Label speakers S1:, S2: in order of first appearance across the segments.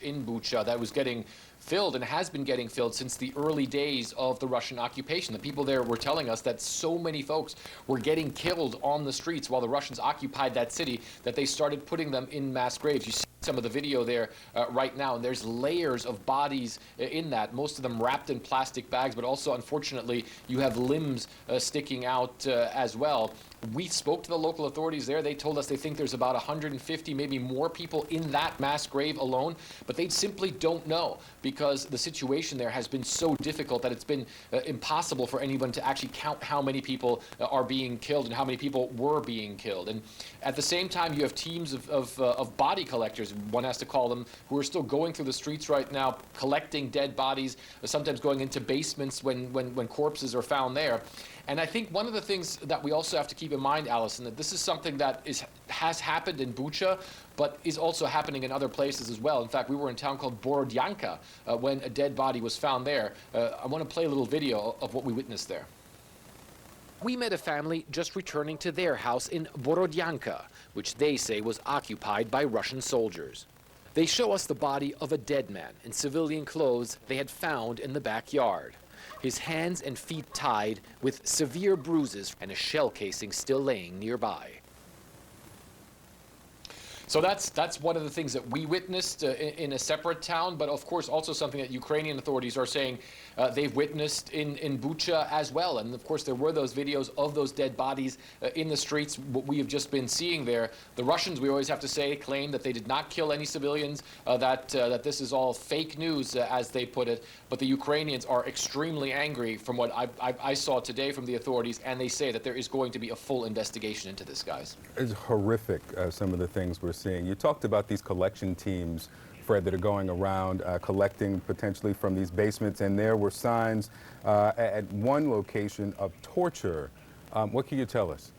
S1: in Bucha that was getting filled and has been getting filled since the early days of the Russian occupation. The people there were telling us that so many folks were getting killed on the streets while the Russians occupied that city that they started putting them in mass graves. You see some of the video there right now, and there's layers of bodies in that, most of them wrapped in plastic bags, but also, unfortunately, you have limbs sticking out as well. We spoke to the local authorities there. They told us they think there's about 150, maybe more people in that mass grave alone, but they simply don't know because the situation there has been so difficult that it's been impossible for anyone to actually count how many people are being killed and how many people were being killed. And at the same time, you have teams of body collectors, one has to call them, who are still going through the streets right now, collecting dead bodies, sometimes going into basements when corpses are found there. And I think one of the things that we also have to keep in mind, Allison, that this is something that has happened in Bucha, but is also happening in other places as well. In fact, we were in a town called Borodyanka when a dead body was found there. I want to play a little video of what we witnessed there. We met a family just returning to their house in Borodyanka, which they say was occupied by Russian soldiers. They show us the body of a dead man in civilian clothes they had found in the backyard. His hands and feet tied with severe bruises and a shell casing still laying nearby. So that's one of the things that we witnessed in a separate town, but of course also something that Ukrainian authorities are saying they've witnessed in Bucha as well. And of course there were those videos of those dead bodies in the streets, what we have just been seeing there. The Russians, we always have to say, claim that they did not kill any civilians, that this is all fake news, as they put it. But the Ukrainians are extremely angry from what I saw today from the authorities, and they say that there is going to be a full investigation into this, guys.
S2: It's horrific, some of the things we're seeing. You talked about these collection teams, Fred, that are going around collecting potentially from these basements, and there were signs at one location of torture. What can you tell us?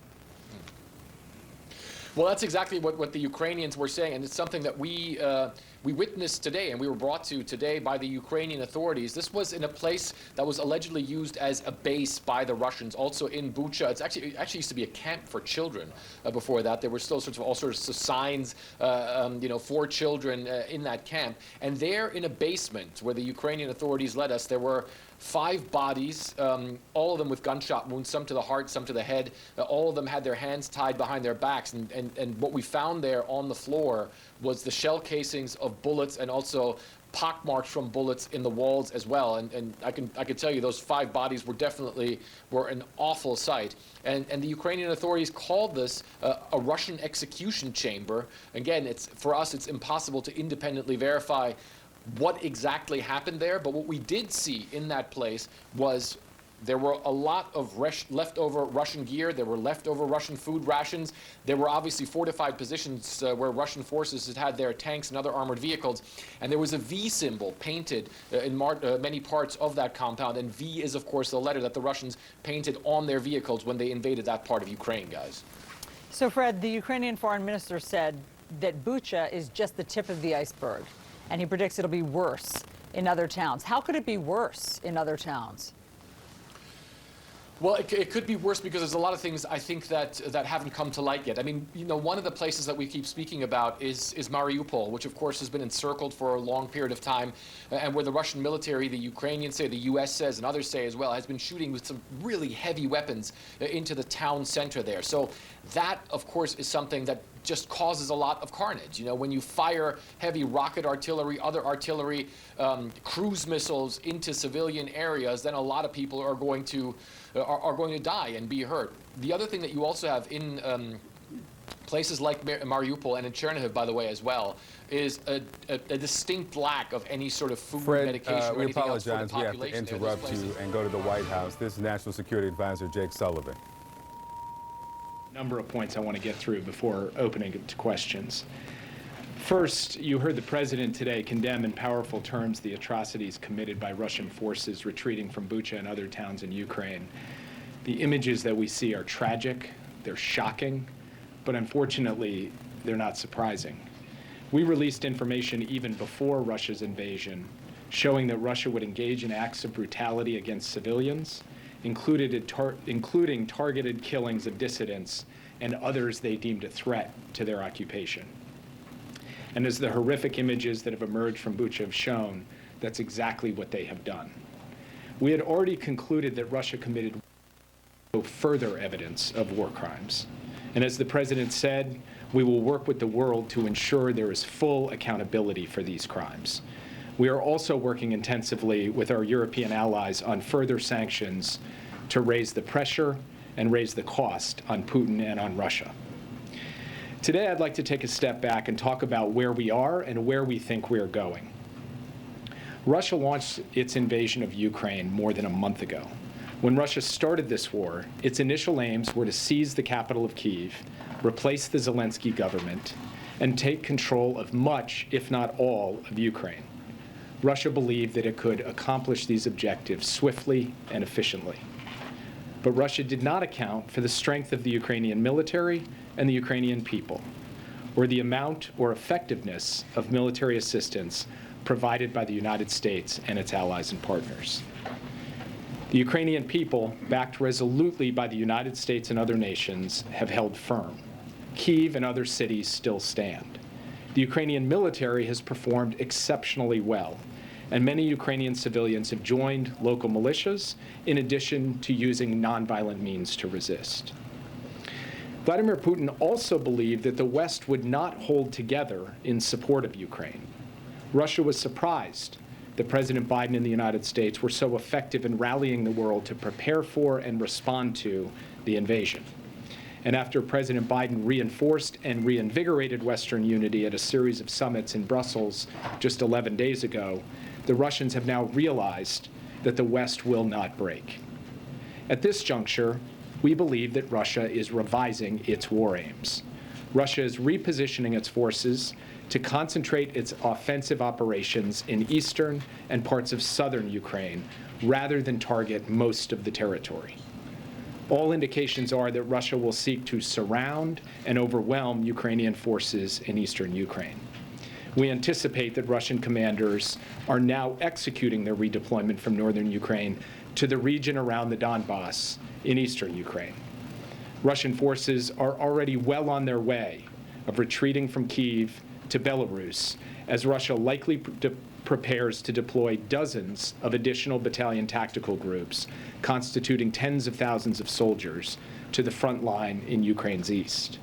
S1: Well, that's exactly what the Ukrainians were saying, and it's something that we witnessed today, and we were brought to today by the Ukrainian authorities. This was in a place that was allegedly used as a base by the Russians, also in Bucha. It actually used to be a camp for children before that. There were still all sorts of signs, for children in that camp. And there in a basement where the Ukrainian authorities led us, there were 5 bodies, all of them with gunshot wounds, some to the heart, some to the head. All of them had their hands tied behind their backs. And what we found there on the floor was the shell casings of bullets and also pockmarks from bullets in the walls as well. And I can tell you those 5 bodies were an awful sight. And the Ukrainian authorities called this a Russian execution chamber. Again, for us, it's impossible to independently verify what exactly happened there, but what we did see in that place was there were a lot of leftover Russian gear, there were leftover Russian food rations, there were obviously fortified positions where Russian forces had their tanks and other armored vehicles, and there was a V symbol painted in many parts of that compound, and V is of course the letter that the Russians painted on their vehicles when they invaded that part of Ukraine, guys.
S3: So Fred, the Ukrainian foreign minister said that Bucha is just the tip of the iceberg, and he predicts it'll be worse in other towns. How could it be worse in other towns?
S1: Well, it could be worse because there's a lot of things I think that haven't come to light yet. I mean, one of the places that we keep speaking about is Mariupol, which of course has been encircled for a long period of time, and where the Russian military, the Ukrainians say, the U.S. says, and others say as well, has been shooting with some really heavy weapons into the town center there. So that, of course, is something that just causes a lot of carnage. When you fire heavy rocket artillery, other artillery, cruise missiles into civilian areas, then a lot of people are going to die and be hurt. The other thing that you also have in places like Mariupol and in Chernihiv, by the way, as well, is a distinct lack of any sort of food, medication, or anything else for the population.
S2: We apologize. We have to interrupt you and go to the White House. This is National Security Advisor Jake Sullivan.
S4: Number of points I want to get through before opening it to questions. First, you heard the president today condemn in powerful terms the atrocities committed by Russian forces retreating from Bucha and other towns in Ukraine. The images that we see are tragic, they're shocking, but unfortunately, they're not surprising. We released information even before Russia's invasion, showing that Russia would engage in acts of brutality against civilians, including targeted killings of dissidents and others they deemed a threat to their occupation. And as the horrific images that have emerged from Bucha have shown, that's exactly what they have done. We had already concluded that Russia committed no further evidence of war crimes. And as the President said, we will work with the world to ensure there is full accountability for these crimes. We are also working intensively with our European allies on further sanctions to raise the pressure and raise the cost on Putin and on Russia. Today, I'd like to take a step back and talk about where we are and where we think we're going. Russia launched its invasion of Ukraine more than a month ago. When Russia started this war, its initial aims were to seize the capital of Kyiv, replace the Zelenskyy government, and take control of much, if not all, of Ukraine. Russia believed that it could accomplish these objectives swiftly and efficiently. But Russia did not account for the strength of the Ukrainian military and the Ukrainian people, or the amount or effectiveness of military assistance provided by the United States and its allies and partners. The Ukrainian people, backed resolutely by the United States and other nations, have held firm. Kyiv and other cities still stand. The Ukrainian military has performed exceptionally well, and many Ukrainian civilians have joined local militias in addition to using nonviolent means to resist. Vladimir Putin also believed that the West would not hold together in support of Ukraine. Russia was surprised that President Biden and the United States were so effective in rallying the world to prepare for and respond to the invasion. And after President Biden reinforced and reinvigorated Western unity at a series of summits in Brussels just 11 days ago, the Russians have now realized that the West will not break. At this juncture, we believe that Russia is revising its war aims. Russia is repositioning its forces to concentrate its offensive operations in eastern and parts of southern Ukraine, rather than target most of the territory. All indications are that Russia will seek to surround and overwhelm Ukrainian forces in eastern Ukraine. We anticipate that Russian commanders are now executing their redeployment from northern Ukraine to the region around the Donbass in eastern Ukraine. Russian forces are already well on their way of retreating from Kyiv to Belarus, as Russia likely prepares to deploy dozens of additional battalion tactical groups, constituting tens of thousands of soldiers, to the front line in Ukraine's east.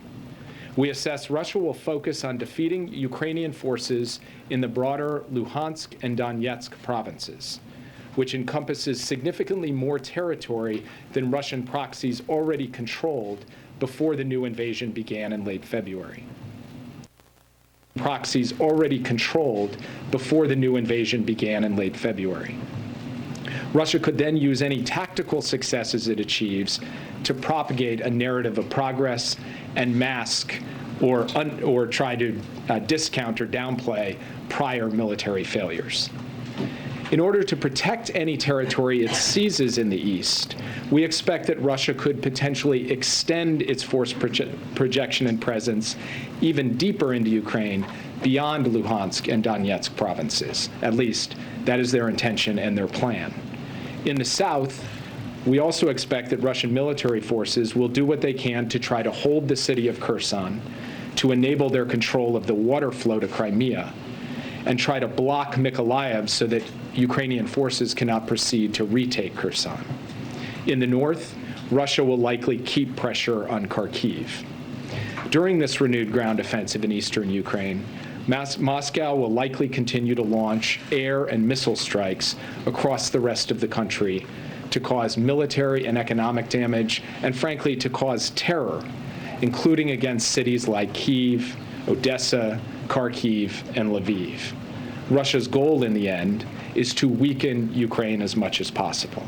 S4: We assess Russia will focus on defeating Ukrainian forces in the broader Luhansk and Donetsk provinces, which encompasses significantly more territory than Russian proxies already controlled before the new invasion began in late February. Proxies already controlled before the new invasion began in late February. Russia could then use any tactical successes it achieves to propagate a narrative of progress and mask or try to discount or downplay prior military failures. In order to protect any territory it seizes in the east, we expect that Russia could potentially extend its force projection and presence even deeper into Ukraine beyond Luhansk and Donetsk provinces. At least, that is their intention and their plan. In the south, we also expect that Russian military forces will do what they can to try to hold the city of Kherson, to enable their control of the water flow to Crimea, and try to block Mykolaiv so that Ukrainian forces cannot proceed to retake Kherson. In the north, Russia will likely keep pressure on Kharkiv. During this renewed ground offensive in eastern Ukraine, Moscow will likely continue to launch air and missile strikes across the rest of the country to cause military and economic damage, and frankly, to cause terror, including against cities like Kyiv, Odessa, Kharkiv, and Lviv. Russia's goal in the end is to weaken Ukraine as much as possible.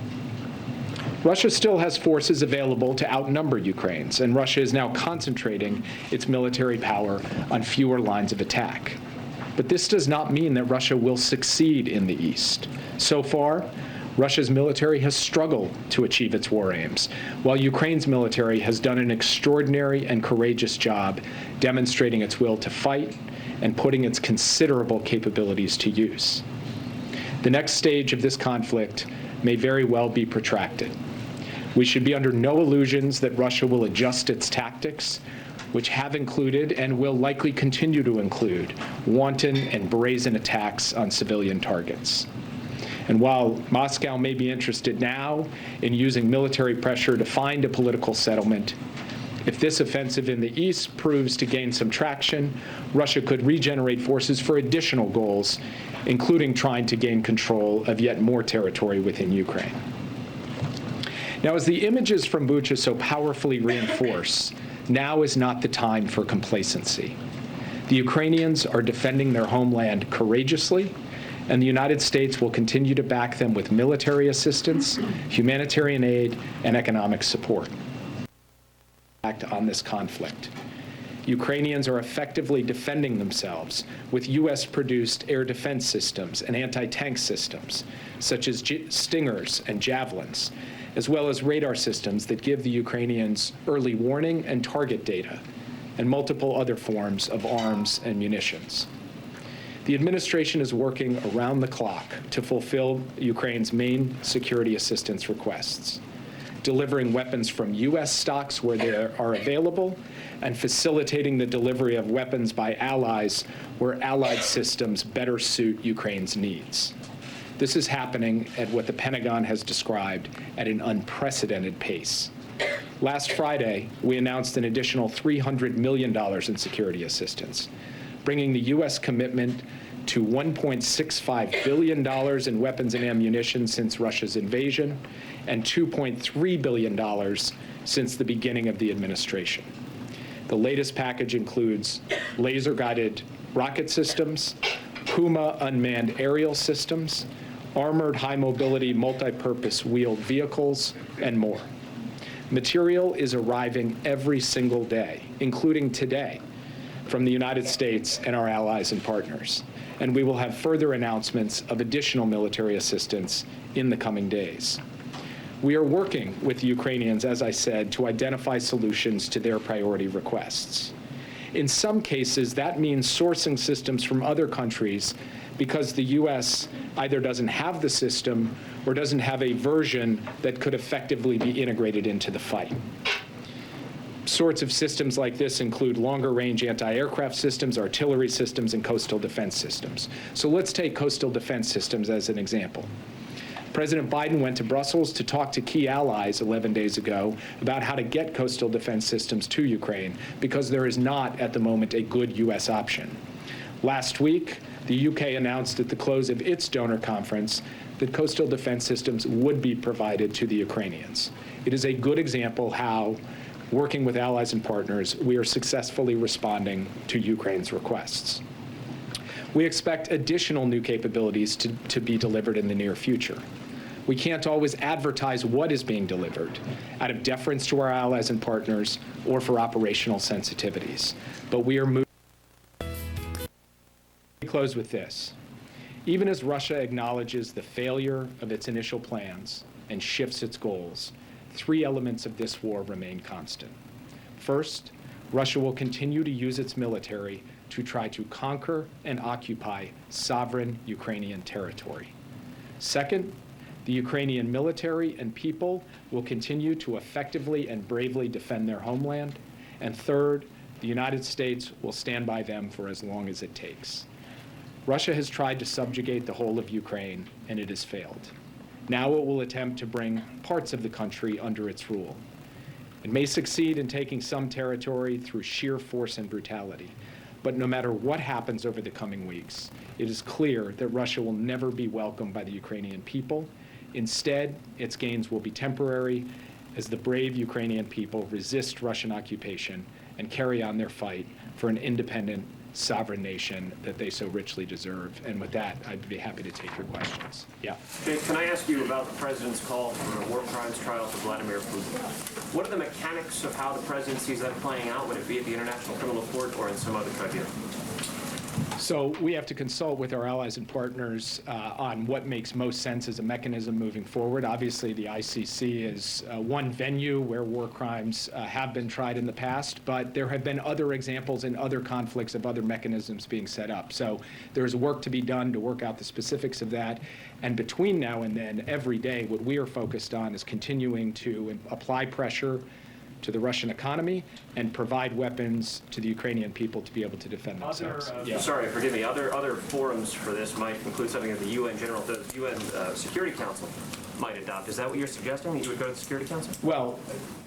S4: Russia still has forces available to outnumber Ukraine's, and Russia is now concentrating its military power on fewer lines of attack. But this does not mean that Russia will succeed in the east. So far, Russia's military has struggled to achieve its war aims, while Ukraine's military has done an extraordinary and courageous job demonstrating its will to fight and putting its considerable capabilities to use. The next stage of this conflict may very well be protracted. We should be under no illusions that Russia will adjust its tactics which have included and will likely continue to include wanton and brazen attacks on civilian targets. And while Moscow may be interested now in using military pressure to find a political settlement, if this offensive in the east proves to gain some traction, Russia could regenerate forces for additional goals, including trying to gain control of yet more territory within Ukraine. Now, as the images from Bucha so powerfully reinforce, now is not the time for complacency. The Ukrainians are defending their homeland courageously, and the United States will continue to back them with military assistance, humanitarian aid, and economic support. On this conflict, Ukrainians are effectively defending themselves with U.S.-produced air defense systems and anti-tank systems, such as Stingers and Javelins, as well as radar systems that give the Ukrainians early warning and target data, and multiple other forms of arms and munitions. The administration is working around the clock to fulfill Ukraine's main security assistance requests, delivering weapons from U.S. stocks where they are available, and facilitating the delivery of weapons by allies where allied systems better suit Ukraine's needs. This is happening at what the Pentagon has described at an unprecedented pace. Last Friday, we announced an additional $300 million in security assistance, bringing the U.S. commitment to $1.65 billion in weapons and ammunition since Russia's invasion, and $2.3 billion since the beginning of the administration. The latest package includes laser-guided rocket systems, Puma unmanned aerial systems, armored high-mobility multi-purpose wheeled vehicles, and more. Material is arriving every single day, including today, from the United States and our allies and partners. And we will have further announcements of additional military assistance in the coming days. We are working with the Ukrainians, as I said, to identify solutions to their priority requests. In some cases, that means sourcing systems from other countries because the U.S. either doesn't have the system or doesn't have a version that could effectively be integrated into the fight. Sorts of systems like this include longer-range anti-aircraft systems, artillery systems, and coastal defense systems. So let's take coastal defense systems as an example. President Biden went to Brussels to talk to key allies 11 days ago about how to get coastal defense systems to Ukraine, because there is not, at the moment, a good U.S. option. Last week, the UK announced at the close of its donor conference that coastal defense systems would be provided to the Ukrainians. It is a good example how, working with allies and partners, we are successfully responding to Ukraine's requests. We expect additional new capabilities to be delivered in the near future. We can't always advertise what is being delivered out of deference to our allies and partners or for operational sensitivities, but we are moving. Let me close with this. Even as Russia acknowledges the failure of its initial plans and shifts its goals, three elements of this war remain constant. First, Russia will continue to use its military to try to conquer and occupy sovereign Ukrainian territory. Second, the Ukrainian military and people will continue to effectively and bravely defend their homeland. And third, the United States will stand by them for as long as it takes. Russia has tried to subjugate the whole of Ukraine, and it has failed. Now it will attempt to bring parts of the country under its rule. It may succeed in taking some territory through sheer force and brutality. But no matter what happens over the coming weeks, it is clear that Russia will never be welcomed by the Ukrainian people. Instead, its gains will be temporary as the brave Ukrainian people resist Russian occupation and carry on their fight for an independent, sovereign nation that they so richly deserve. And with that, I'd be happy to take your questions. Yeah.
S5: Okay, can I ask you about the president's call for a war crimes trial for Vladimir Putin? What are the mechanics of how the president sees that playing out? Would it be at the International Criminal Court or in some other tribunal?
S4: So we have to consult with our allies and partners on what makes most sense as a mechanism moving forward. Obviously, the ICC is one venue where war crimes have been tried in the past, but there have been other examples in other conflicts of other mechanisms being set up. So there's work to be done to work out the specifics of that. And between now and then, every day, what we are focused on is continuing to apply pressure to the Russian economy and provide weapons to the Ukrainian people to be able to defend themselves.
S5: Sorry, forgive me. Other forums for this might include something that the UN Security Council might adopt. Is that what you're suggesting, that you would go to the Security Council?
S4: Well,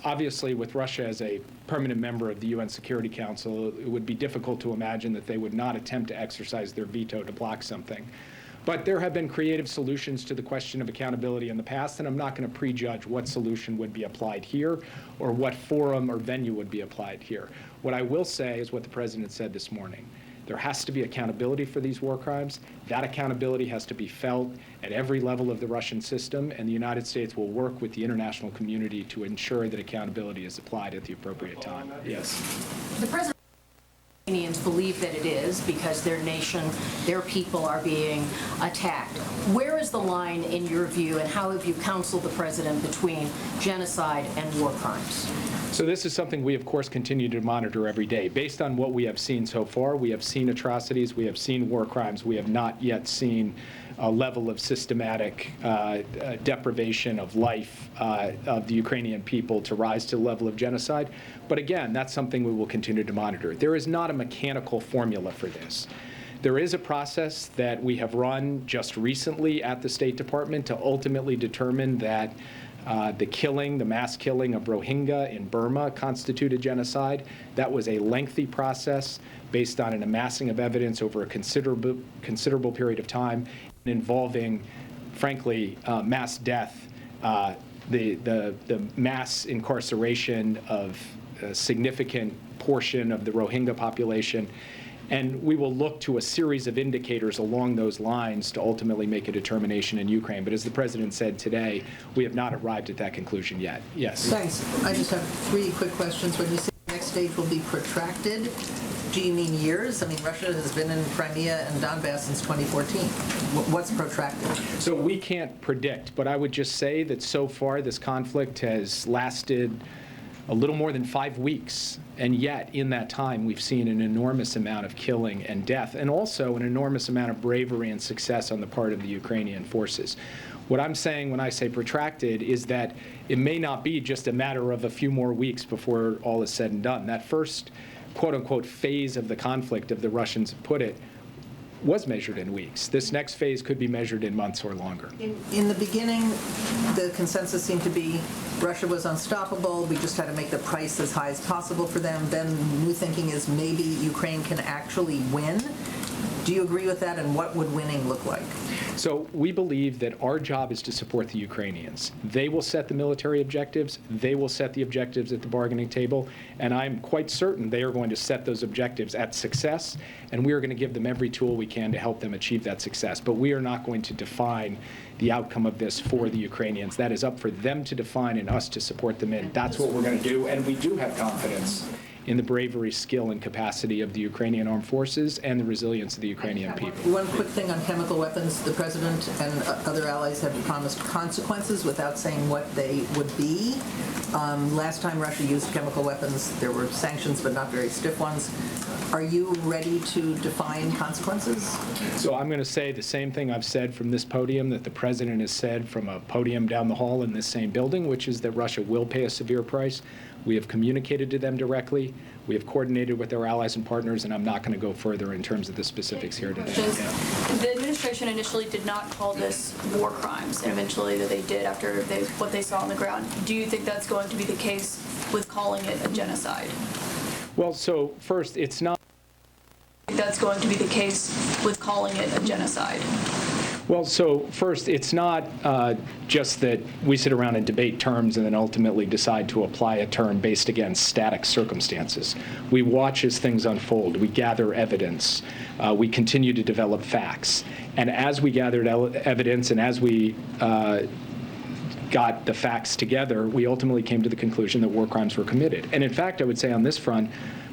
S4: obviously, with Russia as a permanent member of the UN Security Council, it would be difficult to imagine that they would not attempt to exercise their veto to block something. But there have been creative solutions to the question of accountability in the past, and I'm not going to prejudge what solution would be applied here or what forum or venue would be applied here. What I will say is what the President said this morning. There has to be accountability for these war crimes. That accountability has to be felt at every level of the Russian system, and the United States will work with the international community to ensure that accountability is applied at the appropriate time. Yes.
S6: The President Ukrainians believe that it is because their nation, their people are being attacked. Where is the line in your view, and how have you counseled the President between genocide and war crimes?
S4: So this is something we, of course, continue to monitor every day. Based on what we have seen so far, we have seen atrocities, we have seen war crimes, we have not yet seen a level of systematic deprivation of life of the Ukrainian people to rise to the level of genocide. But again, that's something we will continue to monitor. There is not a mechanical formula for this. There is a process that we have run just recently at the State Department to ultimately determine that the mass killing of Rohingya in Burma constituted genocide. That was a lengthy process based on an amassing of evidence over a considerable period of time involving, frankly, mass death, the mass incarceration of a significant portion of the Rohingya population. And we will look to a series of indicators along those lines to ultimately make a determination in Ukraine. But as the President said today, we have not arrived at that conclusion yet. Yes.
S7: Thanks. I just have 3 quick questions. When you say the next stage will be protracted, do you mean years? I mean, Russia has been in Crimea and Donbass since 2014. What's protracted?
S4: So we can't predict, but I would just say that so far this conflict has lasted a little more than 5 weeks. And yet, in that time, we've seen an enormous amount of killing and death, and also an enormous amount of bravery and success on the part of the Ukrainian forces. What I'm saying when I say protracted is that it may not be just a matter of a few more weeks before all is said and done. That first, quote-unquote, phase of the conflict, of the Russians put it, was measured in weeks. This next phase could be measured in months or longer.
S7: In the beginning, the consensus seemed to be Russia was unstoppable. We just had to make the price as high as possible for them. Then new thinking is maybe Ukraine can actually win. Do you agree with that, and what would winning look like?
S4: So we believe that our job is to support the Ukrainians. They will set the military objectives. They will set the objectives at the bargaining table. And I'm quite certain they are going to set those objectives at success, and we are going to give them every tool we can to help them achieve that success. But we are not going to define the outcome of this for the Ukrainians. That is up for them to define and us to support them in. That's what we're going to do, and we do have confidence in the bravery, skill, and capacity of the Ukrainian armed forces and the resilience of the Ukrainian people.
S7: One quick thing on chemical weapons. The President and other allies have promised consequences without saying what they would be. Last time Russia used chemical weapons, there were sanctions, but not very stiff ones. Are you ready to define consequences?
S4: So I'm going to say the same thing I've said from this podium that the President has said from a podium down the hall in this same building, which is that Russia will pay a severe price. We have communicated to them directly. We have coordinated with our allies and partners, and I'm not going to go further in terms of the specifics here today.
S8: The administration initially did not call this war crimes, and eventually that they did after what they saw on the ground. Do you think that's going to be the case with calling it a genocide?
S4: Well, so first, it's not.
S8: That's going to be the case with calling it a genocide.
S4: Well, so first, it's not just that we sit around and debate terms and then ultimately decide to apply a term based against static circumstances. We watch as things unfold. We gather evidence. We continue to develop facts. And as we gathered evidence and as we got the facts together, we ultimately came to the conclusion that war crimes were committed. And in fact, I would say on this front,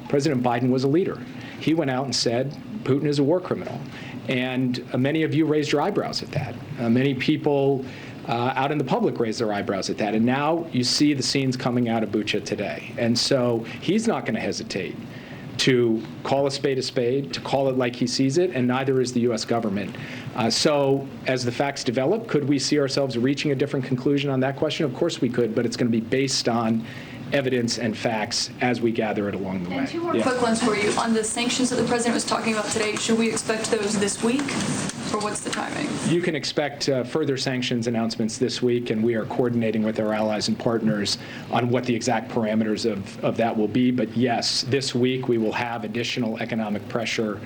S4: President Biden was a leader. He went out and said, Putin is a war criminal. And many of you raised your eyebrows at that. Many people out in the public raised their eyebrows at that. And now you see the scenes coming out of Bucha today. And so he's not going to hesitate to call a spade, to call it like he sees it, and neither is the U.S. government. So as the facts develop, could we see ourselves reaching a different conclusion on that question? Of course we could, but it's going to be based on evidence and facts as we gather it along the way.
S8: And two more quick ones for you. On the sanctions that the president was talking about today, should we expect those this week, or what's the timing?
S4: You can expect further sanctions announcements this week, and we are coordinating with our allies and partners on what the exact parameters of that will be. But yes, this week we will have additional economic pressure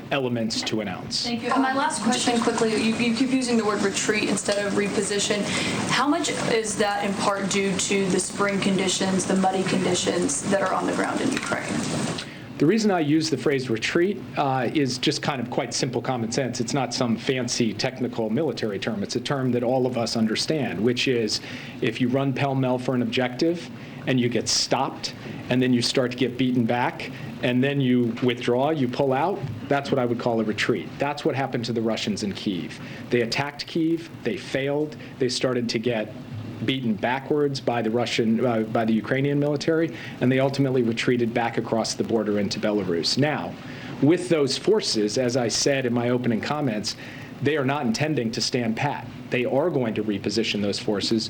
S4: elements to announce.
S8: Thank you. And my last question quickly, you keep using the word retreat instead of reposition. How much is that in part due to the spring conditions, the muddy conditions that are on the ground in Ukraine?
S4: The reason I use the phrase retreat is just kind of quite simple common sense. It's not some fancy technical military term. It's a term that all of us understand, which is if you run pell-mell for an objective and you get stopped and then you start to get beaten back and then you withdraw, you pull out, that's what I would call a retreat. That's what happened to the Russians in Kyiv. They attacked Kyiv, they failed, they started to get beaten backwards by the Ukrainian military, and they ultimately retreated back across the border into Belarus. Now, with those forces, as I said in my opening comments, they are not intending to stand pat. They are going to reposition those forces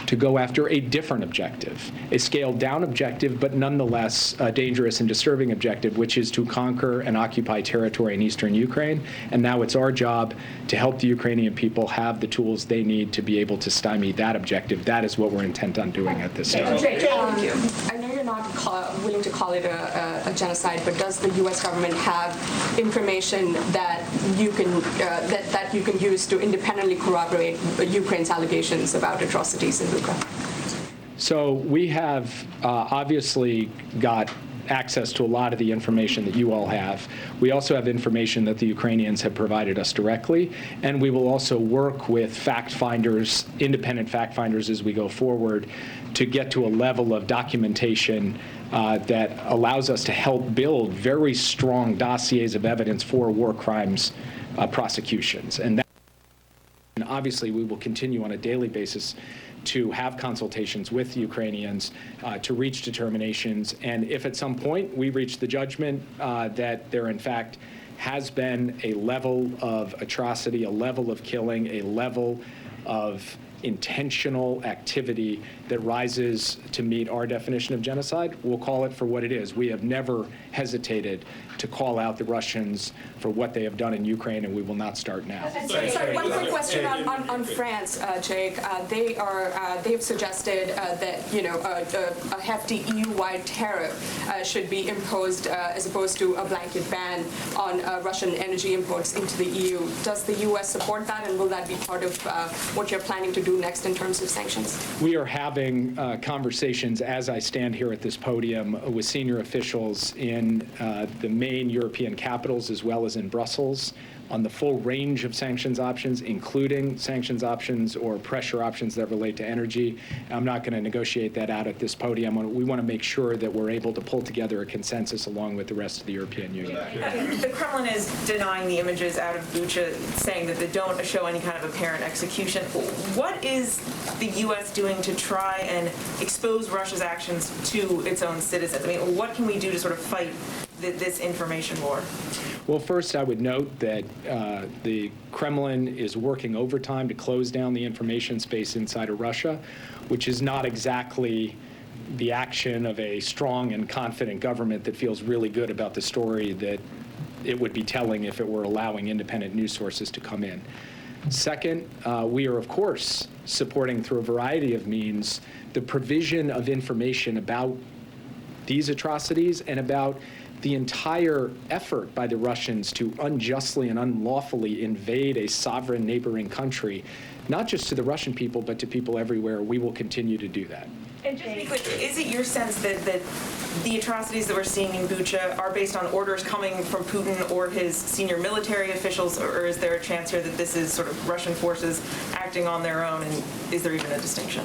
S4: to go after a different objective, a scaled-down objective, but nonetheless a dangerous and disturbing objective, which is to conquer and occupy territory in eastern Ukraine. And now it's our job to help the Ukrainian people have the tools they need to be able to stymie that objective. That is what we're intent on doing at this time.
S9: I know you're not willing to call it a genocide, but does the U.S. government have information that you can that you can use to independently corroborate Ukraine's allegations about atrocities in Bucha?
S4: So we have obviously got access to a lot of the information that you all have. We also have information that the Ukrainians have provided us directly, and we will also work with fact finders, independent fact finders as we go forward to get to a level of documentation that allows us to help build very strong dossiers of evidence for war crimes prosecutions. And obviously we will continue on a daily basis to have consultations with the Ukrainians to reach determinations. And if at some point we reach the judgment that there in fact has been a level of atrocity, a level of killing, a level of intentional activity that rises to meet our definition of genocide, we'll call it for what it is. We have never hesitated to call out the Russians for what they have done in Ukraine, and we will not start now.
S9: Sorry, one quick question on France, Jake. They've suggested that a hefty EU-wide tariff should be imposed as opposed to a blanket ban on Russian energy imports into the EU. Does the U.S. support that, and will that be part of what you're planning to do next in terms of sanctions?
S4: We are having conversations as I stand here at this podium with senior officials in the main European capitals as well as in Brussels on the full range of sanctions options, including sanctions options or pressure options that relate to energy. I'm not going to negotiate that out at this podium. We want to make sure that we're able to pull together a consensus along with the rest of the European Union.
S10: The Kremlin is denying the images out of Bucha, saying that they don't show any kind of apparent execution. What is the U.S. doing to try and expose Russia's actions to its own citizens? I mean, what can we do to sort of fight this information war?
S4: Well, first, I would note that the Kremlin is working overtime to close down the information space inside of Russia, which is not exactly the action of a strong and confident government that feels really good about the story that it would be telling if it were allowing independent news sources to come in. Second, we are, of course, supporting through a variety of means the provision of information about these atrocities and about the entire effort by the Russians to unjustly and unlawfully invade a sovereign neighboring country, not just to the Russian people, but to people everywhere. We will continue to do that.
S10: And just to be clear, is it your sense that the atrocities that we're seeing in Bucha are based on orders coming from Putin or his senior military officials, or is there a chance here that this is sort of Russian forces acting on their own, and is there even a distinction?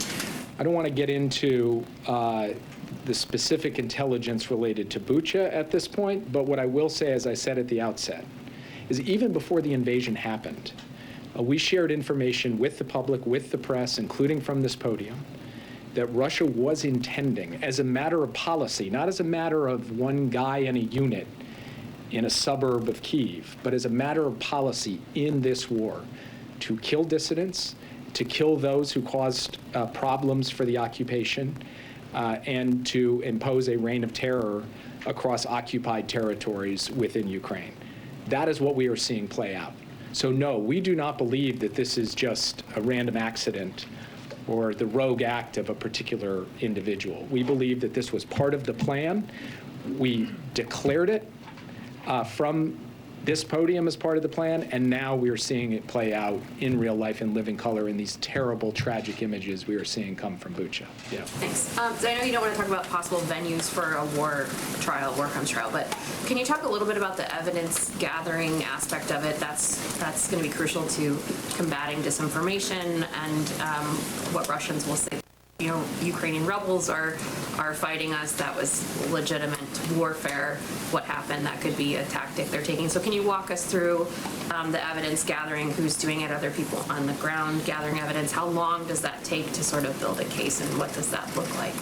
S4: I don't want to get into the specific intelligence related to Bucha at this point, but what I will say, as I said at the outset, is even before the invasion happened, we shared information with the public, with the press, including from this podium, that Russia was intending, as a matter of policy, not as a matter of one guy in a unit in a suburb of Kyiv, but as a matter of policy in this war, to kill dissidents, to kill those who caused problems for the occupation, and to impose a reign of terror across occupied territories within Ukraine. That is what we are seeing play out. So no, we do not believe that this is just a random accident or the rogue act of a particular individual. We believe that this was part of the plan. We declared it from this podium as part of the plan, and now we are seeing it play out in real life in living color in these terrible, tragic images we are seeing come from Bucha. Yeah.
S11: Thanks. So I know you don't want to talk about possible venues for a war crimes trial, but can you talk a little bit about the evidence gathering aspect of it? That's going to be crucial to combating disinformation and what Russians will say. You know, Ukrainian rebels are fighting us. That was legitimate warfare. What happened? That could be a tactic they're taking. So can you walk us through the evidence gathering, who's doing it, other people on the ground gathering evidence? How long does that take to sort of build a case, and what does that look like?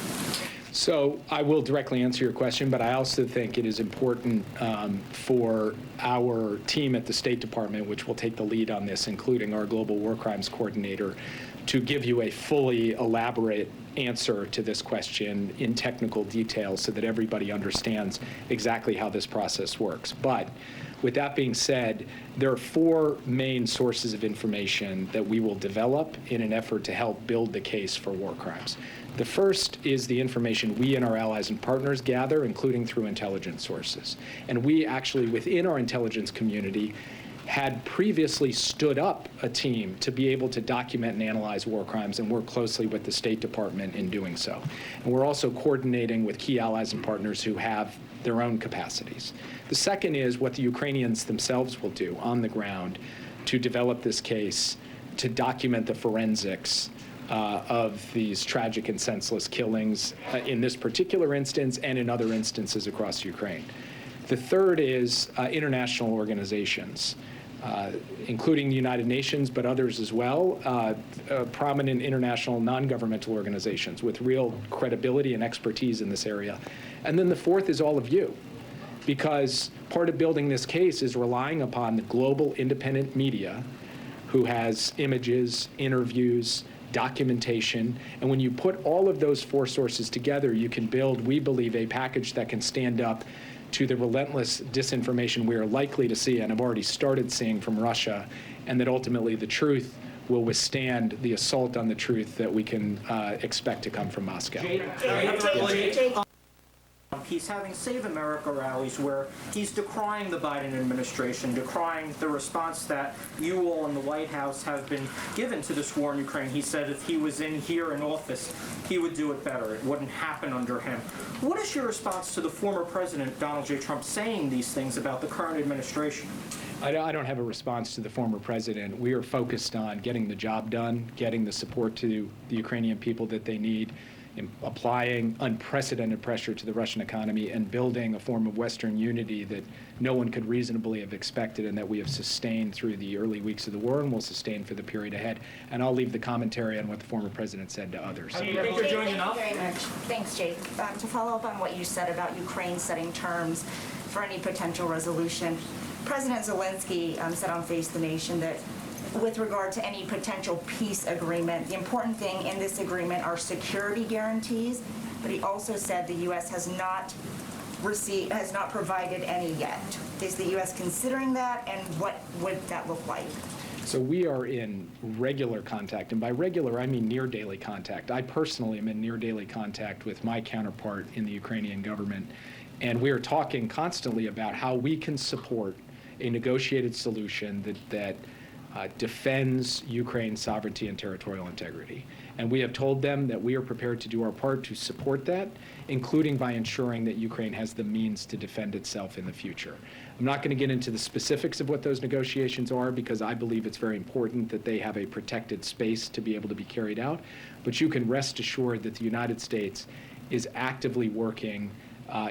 S4: So I will directly answer your question, but I also think it is important for our team at the State Department, which will take the lead on this, including our Global War Crimes Coordinator, to give you a fully elaborate answer to this question in technical detail so that everybody understands exactly how this process works. But with that being said, there are 4 main sources of information that we will develop in an effort to help build the case for war crimes. The first is the information we and our allies and partners gather, including through intelligence sources. And we actually, within our intelligence community, had previously stood up a team to be able to document and analyze war crimes and work closely with the State Department in doing so. And we're also coordinating with key allies and partners who have their own capacities. The second is what the Ukrainians themselves will do on the ground to develop this case, to document the forensics of these tragic and senseless killings in this particular instance and in other instances across Ukraine. The third is international organizations, including the United Nations, but others as well, prominent international non-governmental organizations with real credibility and expertise in this area. And then the fourth is all of you, because part of building this case is relying upon the global independent media who has images, interviews, documentation, and when you put all of those 4 sources together, you can build, we believe, a package that can stand up to the relentless disinformation we are likely to see and have already started seeing from Russia, and that ultimately the truth will withstand the assault on the truth that we can expect to come from Moscow.
S12: He's having Save America rallies where he's decrying the Biden administration, decrying the response that you all in the White House have been given to this war in Ukraine. He said if he was in here in office, he would do it better. It wouldn't happen under him. What is your response to the former president, Donald J. Trump, saying these things about the current administration?
S4: I don't have a response to the former president. We are focused on getting the job done, getting the support to the Ukrainian people that they need, applying unprecedented pressure to the Russian economy, and building a form of Western unity that no one could reasonably have expected and that we have sustained through the early weeks of the war and will sustain for the period ahead. And I'll leave the commentary on what the former president said to others.
S12: Do you think you're doing enough?
S13: Thank you very much. Thanks, Jake. To follow up on what you said about Ukraine setting terms for any potential resolution, President Zelenskyy said on Face the Nation that with regard to any potential peace agreement, the important thing in this agreement are security guarantees, but he also said the U.S. has not provided any yet. Is the U.S. considering that, and what would that look like?
S4: So we are in regular contact, and by regular I mean near daily contact. I personally am in near daily contact with my counterpart in the Ukrainian government, and we are talking constantly about how we can support a negotiated solution that defends Ukraine's sovereignty and territorial integrity. And we have told them that we are prepared to do our part to support that, including by ensuring that Ukraine has the means to defend itself in the future. I'm not going to get into the specifics of what those negotiations are, because I believe it's very important that they have a protected space to be able to be carried out. But you can rest assured that the United States is actively working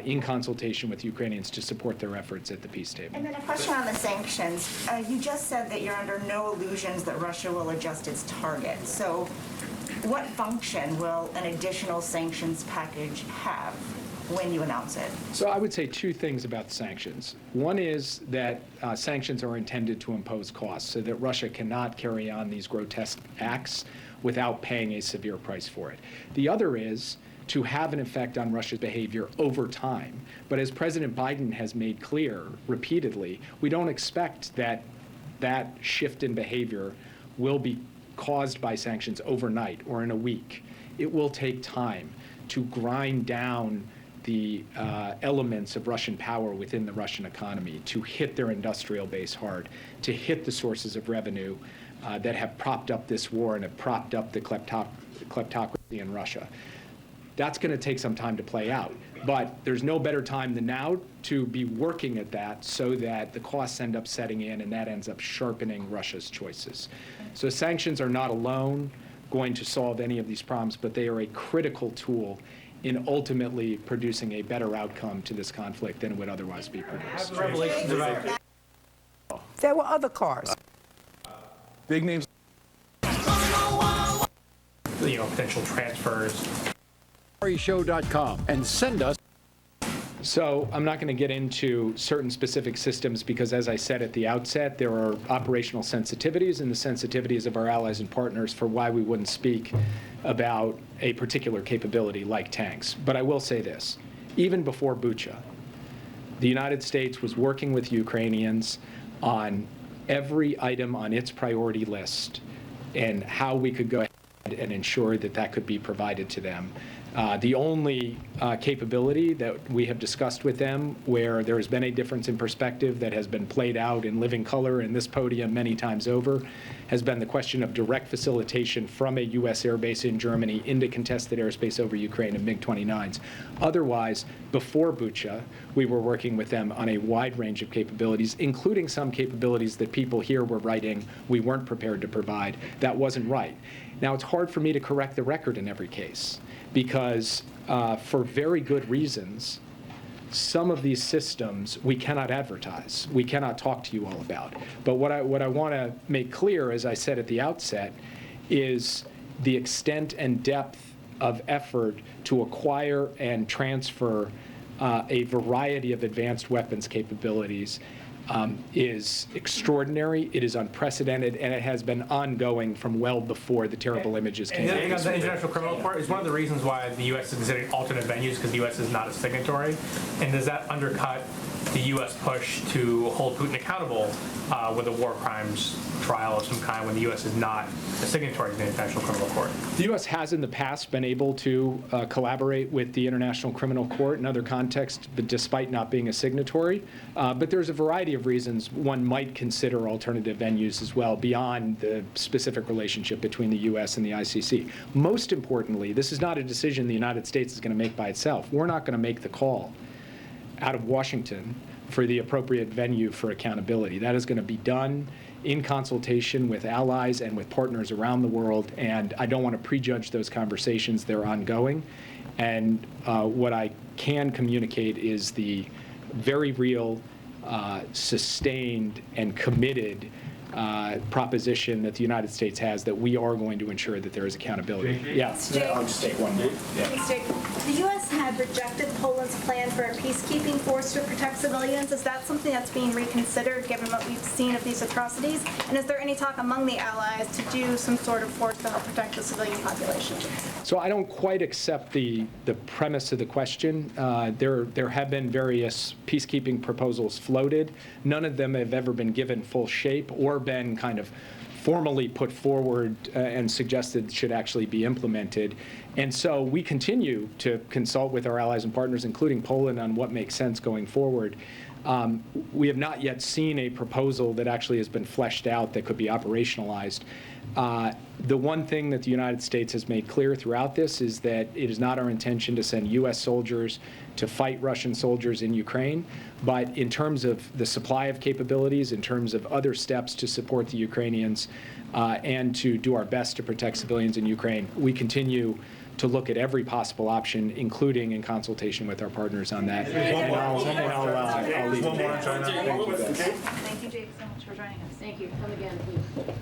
S4: in consultation with Ukrainians to support their efforts at the peace table.
S13: And then a question on the sanctions. You just said that you're under no illusions that Russia will adjust its target. So what function will an additional sanctions package have when you announce it?
S4: So I would say 2 things about the sanctions. One is that sanctions are intended to impose costs so that Russia cannot carry on these grotesque acts without paying a severe price for it. The other is to have an effect on Russia's behavior over time. But as President Biden has made clear repeatedly, we don't expect that that shift in behavior will be caused by sanctions overnight or in a week. It will take time to grind down the elements of Russian power within the Russian economy, to hit their industrial base hard, to hit the sources of revenue that have propped up this war and have propped up the kleptocracy in Russia. That's going to take some time to play out. But there's no better time than now to be working at that so that the costs end up setting in and that ends up sharpening Russia's choices. So sanctions are not alone going to solve any of these problems, but they are a critical tool in ultimately producing a better outcome to this conflict than it would otherwise be produced.
S14: There were other cars.
S2: Big names.
S15: Potential transfers.
S16: Show.com and send us.
S4: So I'm not going to get into certain specific systems because, as I said at the outset, there are operational sensitivities and the sensitivities of our allies and partners for why we wouldn't speak about a particular capability like tanks. But I will say this. Even before Bucha, the United States was working with Ukrainians on every item on its priority list and how we could go ahead and ensure that that could be provided to them. The only capability that we have discussed with them where there has been a difference in perspective that has been played out in living color in this podium many times over has been the question of direct facilitation from a U.S. airbase in Germany into contested airspace over Ukraine of MiG-29s. Otherwise, before Bucha, we were working with them on a wide range of capabilities, including some capabilities that people here were writing we weren't prepared to provide. That wasn't right. Now, it's hard for me to correct the record in every case, because for very good reasons, some of these systems we cannot advertise. We cannot talk to you all about. But what I want to make clear, as I said at the outset, is the extent and depth of effort to acquire and transfer a variety of advanced weapons capabilities is extraordinary, it is unprecedented, and it has been ongoing from well before the terrible images came out.
S15: And the International Criminal Court is one of the reasons why the U.S. is considering alternate venues, because the U.S. is not a signatory. And does that undercut the U.S. push to hold Putin accountable with a war crimes trial of some kind when the U.S. is not a signatory to the International Criminal Court?
S4: The U.S. has in the past been able to collaborate with the International Criminal Court in other contexts, but despite not being a signatory. But there's a variety of reasons one might consider alternative venues as well beyond the specific relationship between the U.S. and the ICC. Most importantly, this is not a decision the United States is going to make by itself. We're not going to make the call out of Washington for the appropriate venue for accountability. That is going to be done in consultation with allies and with partners around the world, and I don't want to prejudge those conversations. They're ongoing. And what I can communicate is the very real, sustained, and committed proposition that the United States has that we are going to ensure that there is accountability. Yeah, I'll just take one more. Yeah.
S17: The U.S. had rejected Poland's plan for a peacekeeping force to protect civilians. Is that something that's being reconsidered given what we've seen of these atrocities? And is there any talk among the allies to do some sort of force to help protect the civilian population?
S4: So I don't quite accept the premise of the question. There have been various peacekeeping proposals floated. None of them have ever been given full shape or been kind of formally put forward and suggested should actually be implemented. And so we continue to consult with our allies and partners, including Poland, on what makes sense going forward. We have not yet seen a proposal that actually has been fleshed out that could be operationalized. The one thing that the United States has made clear throughout this is that it is not our intention to send U.S. soldiers to fight Russian soldiers in Ukraine, but in terms of the supply of capabilities, in terms of other steps to support the Ukrainians and to do our best to protect civilians in Ukraine, we continue to look at every possible option, including in consultation with our partners on that. And I'll leave it there.
S17: Thank you, Jake, so much for joining us.
S11: Thank you. Come again, please.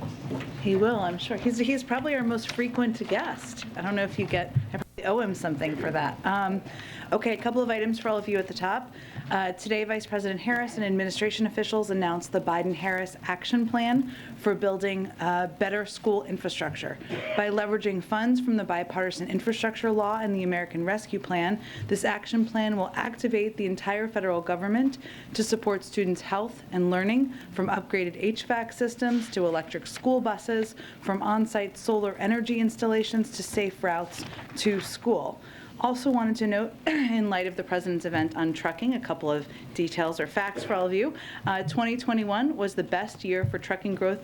S18: He will, I'm sure. He's probably our most frequent guest. I don't know if you get
S14: I owe him something for that. Okay, a couple of items for all of you at the top. Today, Vice President Harris and administration officials announced the Biden-Harris Action Plan for building better school infrastructure. By leveraging funds from the Bipartisan Infrastructure Law and the American Rescue Plan, this action plan will activate the entire federal government to support students' health and learning, from upgraded HVAC systems to electric school buses, from on-site solar energy installations to safe routes to school. Also wanted to note, in light of the President's event on trucking, a couple of details or facts for all of you. 2021 was the best year for trucking growth,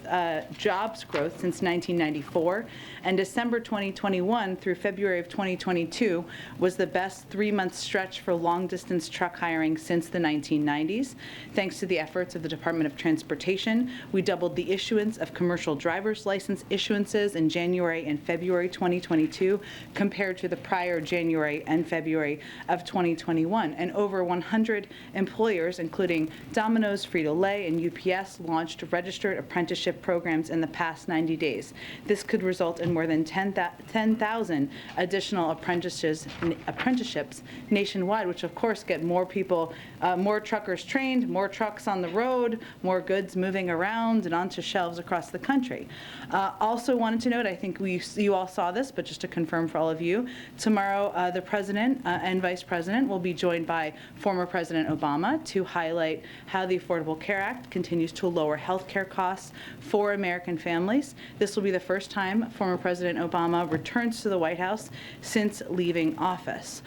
S14: jobs growth since 1994, and December 2021 through February of 2022 was the best 3-month stretch for long-distance truck hiring since the 1990s. Thanks to the efforts of the Department of Transportation, we doubled the issuance of commercial driver's license issuances in January and February 2022 compared to the prior January and February of 2021. And over 100 employers, including Domino's, Frito-Lay, and UPS, launched registered apprenticeship programs in the past 90 days. This could result in more than 10,000 additional apprenticeships nationwide, which of course get more people, more truckers trained, more trucks on the road, more goods moving around and onto shelves across the country. Also wanted to note, I think you all saw this, but just to confirm for all of you, tomorrow the President and Vice President will be joined by former President Obama to highlight how the Affordable Care Act continues to lower health care costs for American families. This will be the first time former President Obama returns to the White House since leaving office.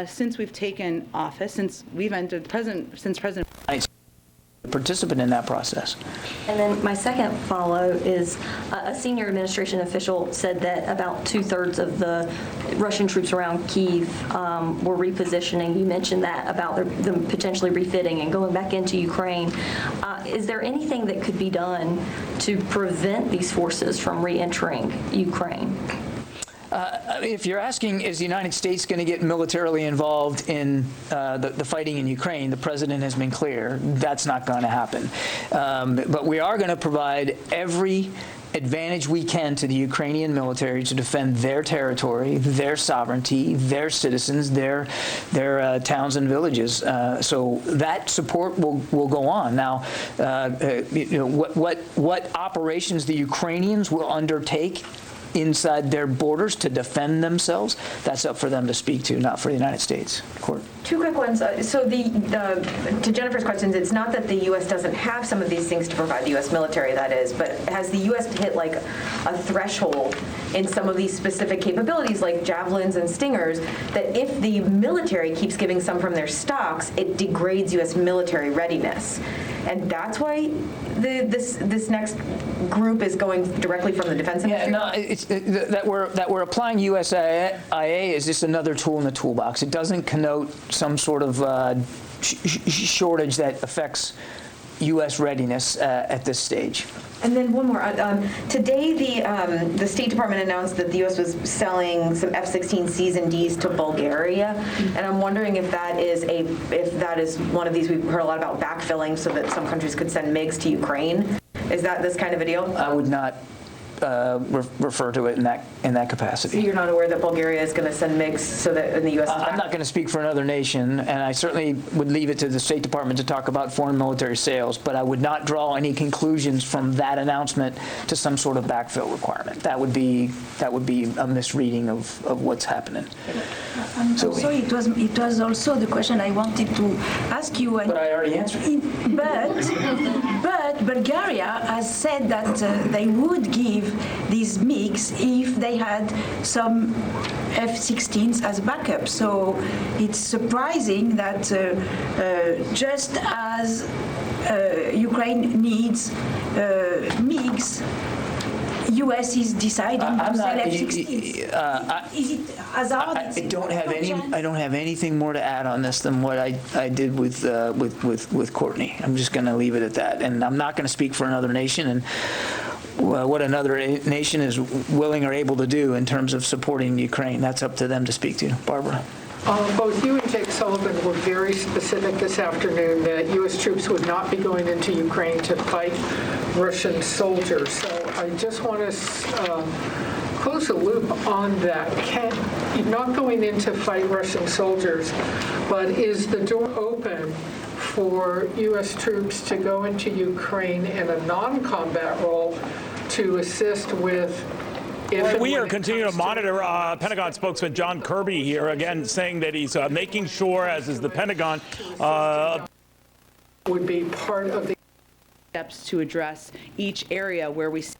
S14: Since we've taken office, since we've entered since President
S18: participant in that process.
S19: And then my second follow is a senior administration official said that about 2/3 of the Russian troops around Kyiv were repositioning. You mentioned that about them potentially refitting and going back into Ukraine. Is there anything that could be done to prevent these forces from re-entering Ukraine?
S18: If you're asking, is the United States going to get militarily involved in the fighting in Ukraine, the President has been clear that's not going to happen. But we are going to provide every advantage we can to the Ukrainian military to defend their territory, their sovereignty, their citizens, their towns and villages. So that support will go on. Now, what operations the Ukrainians will undertake inside their borders to defend themselves, that's up for them to speak to, not for the United States court.
S20: Two quick ones. So to Jennifer's questions, it's not that the U.S. doesn't have some of these things to provide the U.S. military, that is, but has the U.S. hit like a threshold in some of these specific capabilities like javelins and stingers that if the military keeps giving some from their stocks, it degrades U.S. military readiness? And that's why this next group is going directly from the defense industry?
S18: Yeah, no, it's that we're applying USIA is just another tool in the toolbox. It doesn't connote some sort of shortage that affects U.S. readiness at this stage.
S20: And then one more. Today, the State Department announced that the U.S. was selling some F-16 Cs and Ds to Bulgaria, and I'm wondering if that is one of these. We've heard a lot about backfilling so that some countries could send MiGs to Ukraine. Is that this kind of a deal?
S18: I would not refer to it in that capacity.
S20: So you're not aware that Bulgaria is going to send MiGs so that in the U.S.
S18: I'm not going to speak for another nation, and I certainly would leave it to the State Department to talk about foreign military sales, but I would not draw any conclusions from that announcement to some sort of backfill requirement. That would be a misreading of what's happening.
S21: So it was also the question I wanted to ask you.
S18: But I already answered.
S21: But Bulgaria has said that they would give these MiGs if they had some F-16s as backup. So it's surprising that just as Ukraine needs MiGs, U.S. is deciding to sell F-16s. Is it hazard?
S18: I don't have anything more to add on this than what I did with Courtney. I'm just going to leave it at that, and I'm not going to speak for another nation and what another nation is willing or able to do in terms of supporting Ukraine. That's up to them to speak to. Barbara.
S22: Both you and Jake Sullivan were very specific this afternoon that U.S. troops would not be going into Ukraine to fight Russian soldiers. So I just want to close the loop on that. Not going in to fight Russian soldiers, but is the door open for U.S. troops to go into Ukraine in a non-combat role to assist with
S1: We are continuing to monitor. Pentagon spokesman John Kirby here again saying that he's making sure, as is the Pentagon,
S22: would be part of the
S14: steps to address each area where we see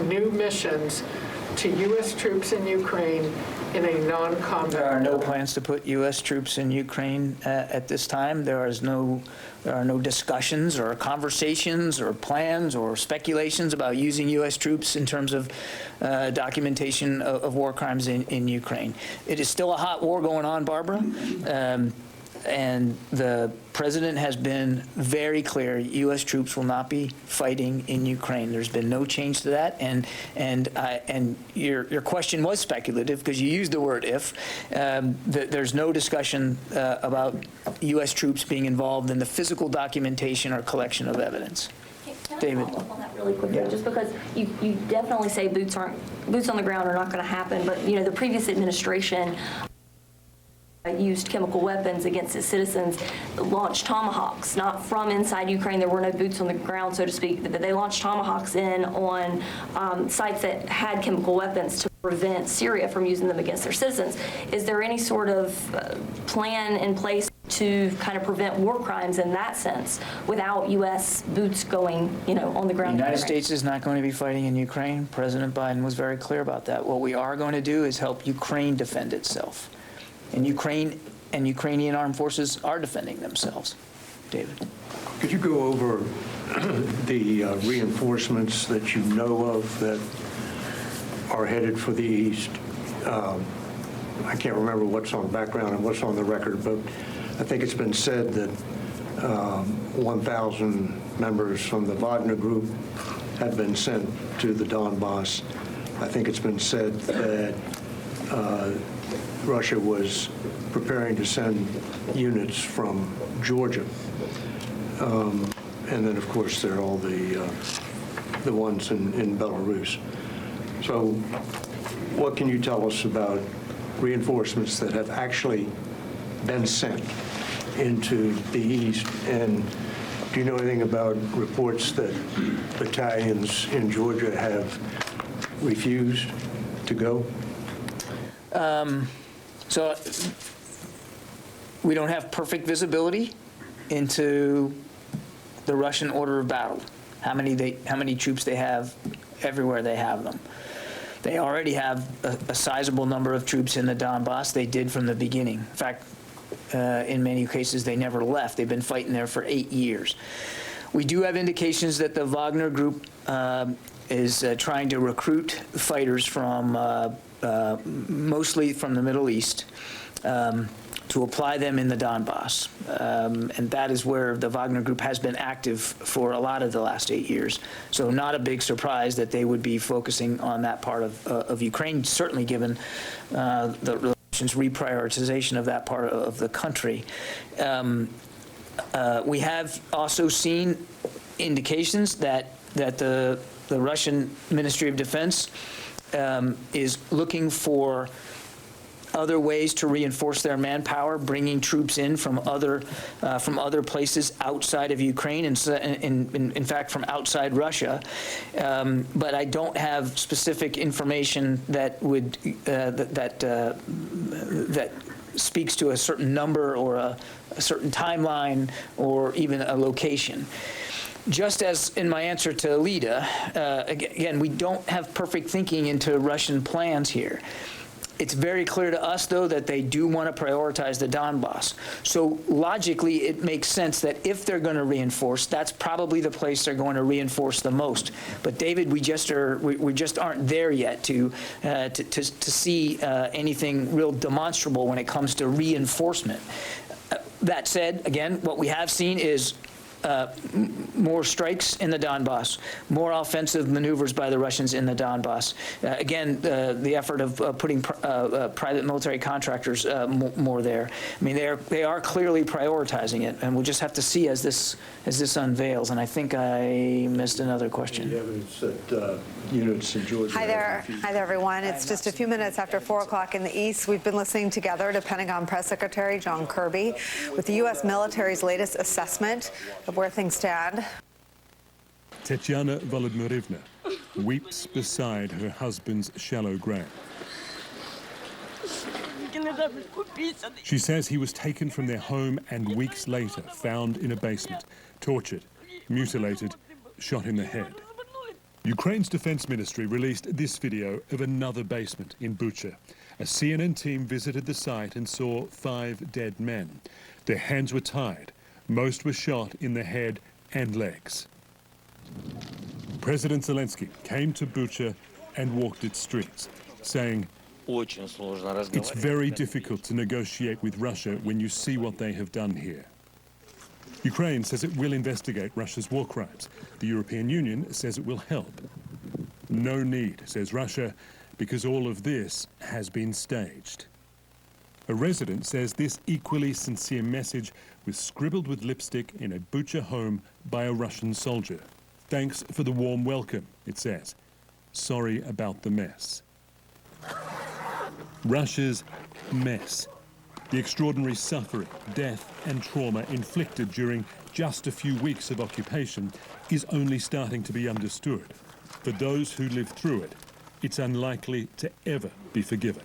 S22: new missions to U.S. troops in Ukraine in a non-combat.
S18: There are no plans to put U.S. troops in Ukraine at this time. There are no discussions or conversations or plans or speculations about using U.S. troops in terms of documentation of war crimes in Ukraine. It is still a hot war going on, Barbara. And the president has been very clear, U.S. troops will not be fighting in Ukraine. There's been no change to that. And your question was speculative because you used the word if. There's no discussion about U.S. troops being involved in the physical documentation or collection of evidence. David.
S19: Follow up on that really quickly, just because you definitely say boots on the ground are not going to happen, but you know the previous administration used chemical weapons against its citizens, launched tomahawks, not from inside Ukraine. There were no boots on the ground, so to speak. They launched tomahawks in on sites that had chemical weapons to prevent Syria from using them against their citizens. Is there any sort of plan in place to kind of prevent war crimes in that sense without U.S. boots going, on the ground?
S18: The United States is not going to be fighting in Ukraine. President Biden was very clear about that. What we are going to do is help Ukraine defend itself. And Ukraine and Ukrainian armed forces are defending themselves. David.
S3: Could you go over the reinforcements that you know of that are headed for the east? I can't remember what's on background and what's on the record, but I think it's been said that 1,000 members from the Wagner Group had been sent to the Donbass. I think it's been said that Russia was preparing to send units from Georgia. And then, of course, there are all the ones in Belarus. So what can you tell us about reinforcements that have actually been sent into the east? And do you know anything about reports that battalions in Georgia have refused to go?
S18: So we don't have perfect visibility into the Russian order of battle, how many troops they have everywhere they have them. They already have a sizable number of troops in the Donbass. They did from the beginning. In fact, in many cases, they never left. They've been fighting there for 8 years. We do have indications that the Wagner Group is trying to recruit fighters from mostly from the Middle East to apply them in the Donbass. And that is where the Wagner Group has been active for a lot of the last 8 years. So not a big surprise that they would be focusing on that part of Ukraine, certainly given the relations reprioritization of that part of the country. We have also seen indications that the Russian Ministry of Defense is looking for other ways to reinforce their manpower, bringing troops in from other places outside of Ukraine, and in fact from outside Russia. But I don't have specific information that would that speaks to a certain number or a certain timeline or even a location. Just as in my answer to Alida, again, we don't have perfect thinking into Russian plans here. It's very clear to us, though, that they do want to prioritize the Donbass. So logically, it makes sense that if they're going to reinforce, that's probably the place they're going to reinforce the most. But David, we just aren't there yet to see anything real demonstrable when it comes to reinforcement. That said, again, what we have seen is more strikes in the Donbass, more offensive maneuvers by the Russians in the Donbass. Again, the effort of putting private military contractors more there. I mean, they are clearly prioritizing it, and we'll just have to see as this unveils. And I think I missed another question.
S3: The evidence that units in Georgia.
S5: Hi there, everyone. It's just a few minutes after 4 o'clock in the East. We've been listening together to Pentagon Press Secretary John Kirby with the U.S. military's latest assessment of where things stand.
S6: Tetiana Volodymyrivna weeps beside her husband's shallow grave. She says he was taken from their home and weeks later found in a basement, tortured, mutilated, shot in the head. Ukraine's defense ministry released this video of another basement in Bucha. A CNN team visited the site and saw 5 dead men. Their hands were tied. Most were shot in the head and legs. President Zelenskyy came to Bucha and walked its streets, saying, "It's very difficult to negotiate with Russia when you see what they have done here." Ukraine says it will investigate Russia's war crimes. The European Union says it will help. No need, says Russia, because all of this has been staged. A resident says this equally sincere message was scribbled with lipstick in a Bucha home by a Russian soldier. Thanks for the warm welcome, it says. Sorry about the mess. Russia's mess. The extraordinary suffering, death and trauma inflicted during just a few weeks of occupation is only starting to be understood. For those who lived through it, it's unlikely to ever be forgiven.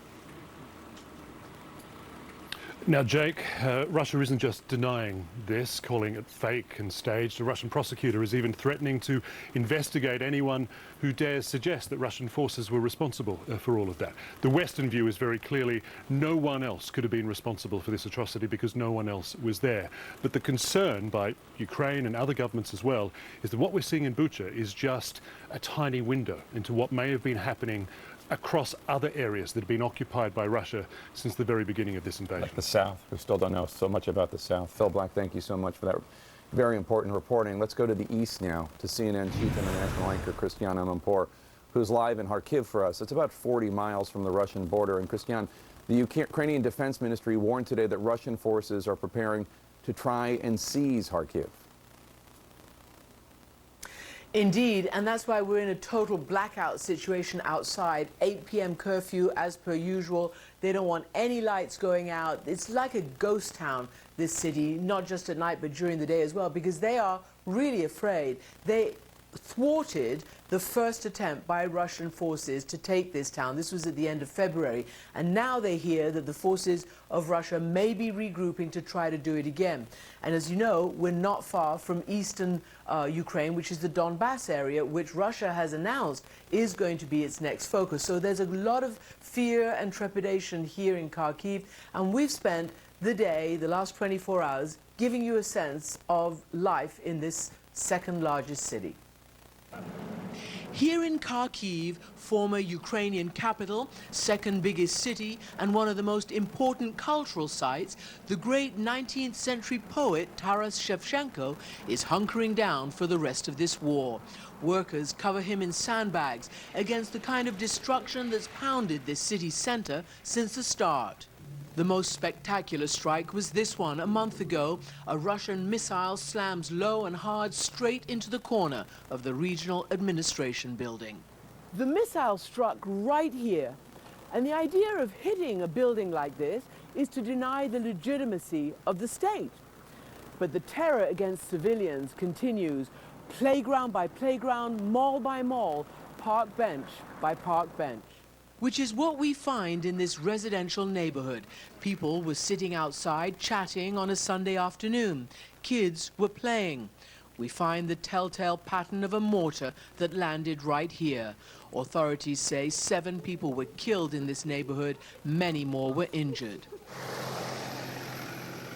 S6: Now, Jake, Russia isn't just denying this, calling it fake and staged. A Russian prosecutor is even threatening to investigate anyone who dares suggest that Russian forces were responsible for all of that. The Western view is very clearly no one else could have been responsible for this atrocity because no one else was there. But the concern by Ukraine and other governments as well is that what we're seeing in Bucha is just a tiny window into what may have been happening across other areas that have been occupied by Russia since the very beginning of this invasion.
S23: The South, we still don't know so much about the South. Phil Black, thank you so much for that very important reporting. Let's go to the East now, to CNN Chief International Anchor Christiane Amanpour, who's live in Kharkiv for us. It's about 40 miles from the Russian border. And Christiane, the Ukrainian Defense Ministry warned today that Russian forces are preparing to try and seize Kharkiv.
S24: Indeed, and that's why we're in a total blackout situation outside. 8 p.m. curfew as per usual. They don't want any lights going out. It's like a ghost town, this city, not just at night but during the day as well, because they are really afraid. They thwarted the first attempt by Russian forces to take this town. This was at the end of February, and now they hear that the forces of Russia may be regrouping to try to do it again. And as you know, we're not far from eastern Ukraine, which is the Donbass area, which Russia has announced is going to be its next focus. So there's a lot of fear and trepidation here in Kharkiv, and we've spent the day, the last 24 hours, giving you a sense of life in this second largest city. Here in Kharkiv, former Ukrainian capital, second biggest city, and one of the most important cultural sites, the great 19th century poet Taras Shevchenko is hunkering down for the rest of this war. Workers cover him in sandbags against the kind of destruction that's pounded this city center since the start. The most spectacular strike was this one a month ago. A Russian missile slams low and hard straight into the corner of the regional administration building. The missile struck right here, and the idea of hitting a building like this is to deny the legitimacy of the state. But the terror against civilians continues, playground by playground, mall by mall, park bench by park bench. Which is what we find in this residential neighborhood. People were sitting outside chatting on a Sunday afternoon. Kids were playing. We find the telltale pattern of a mortar that landed right here. Authorities say 7 people were killed in this neighborhood, many more were injured.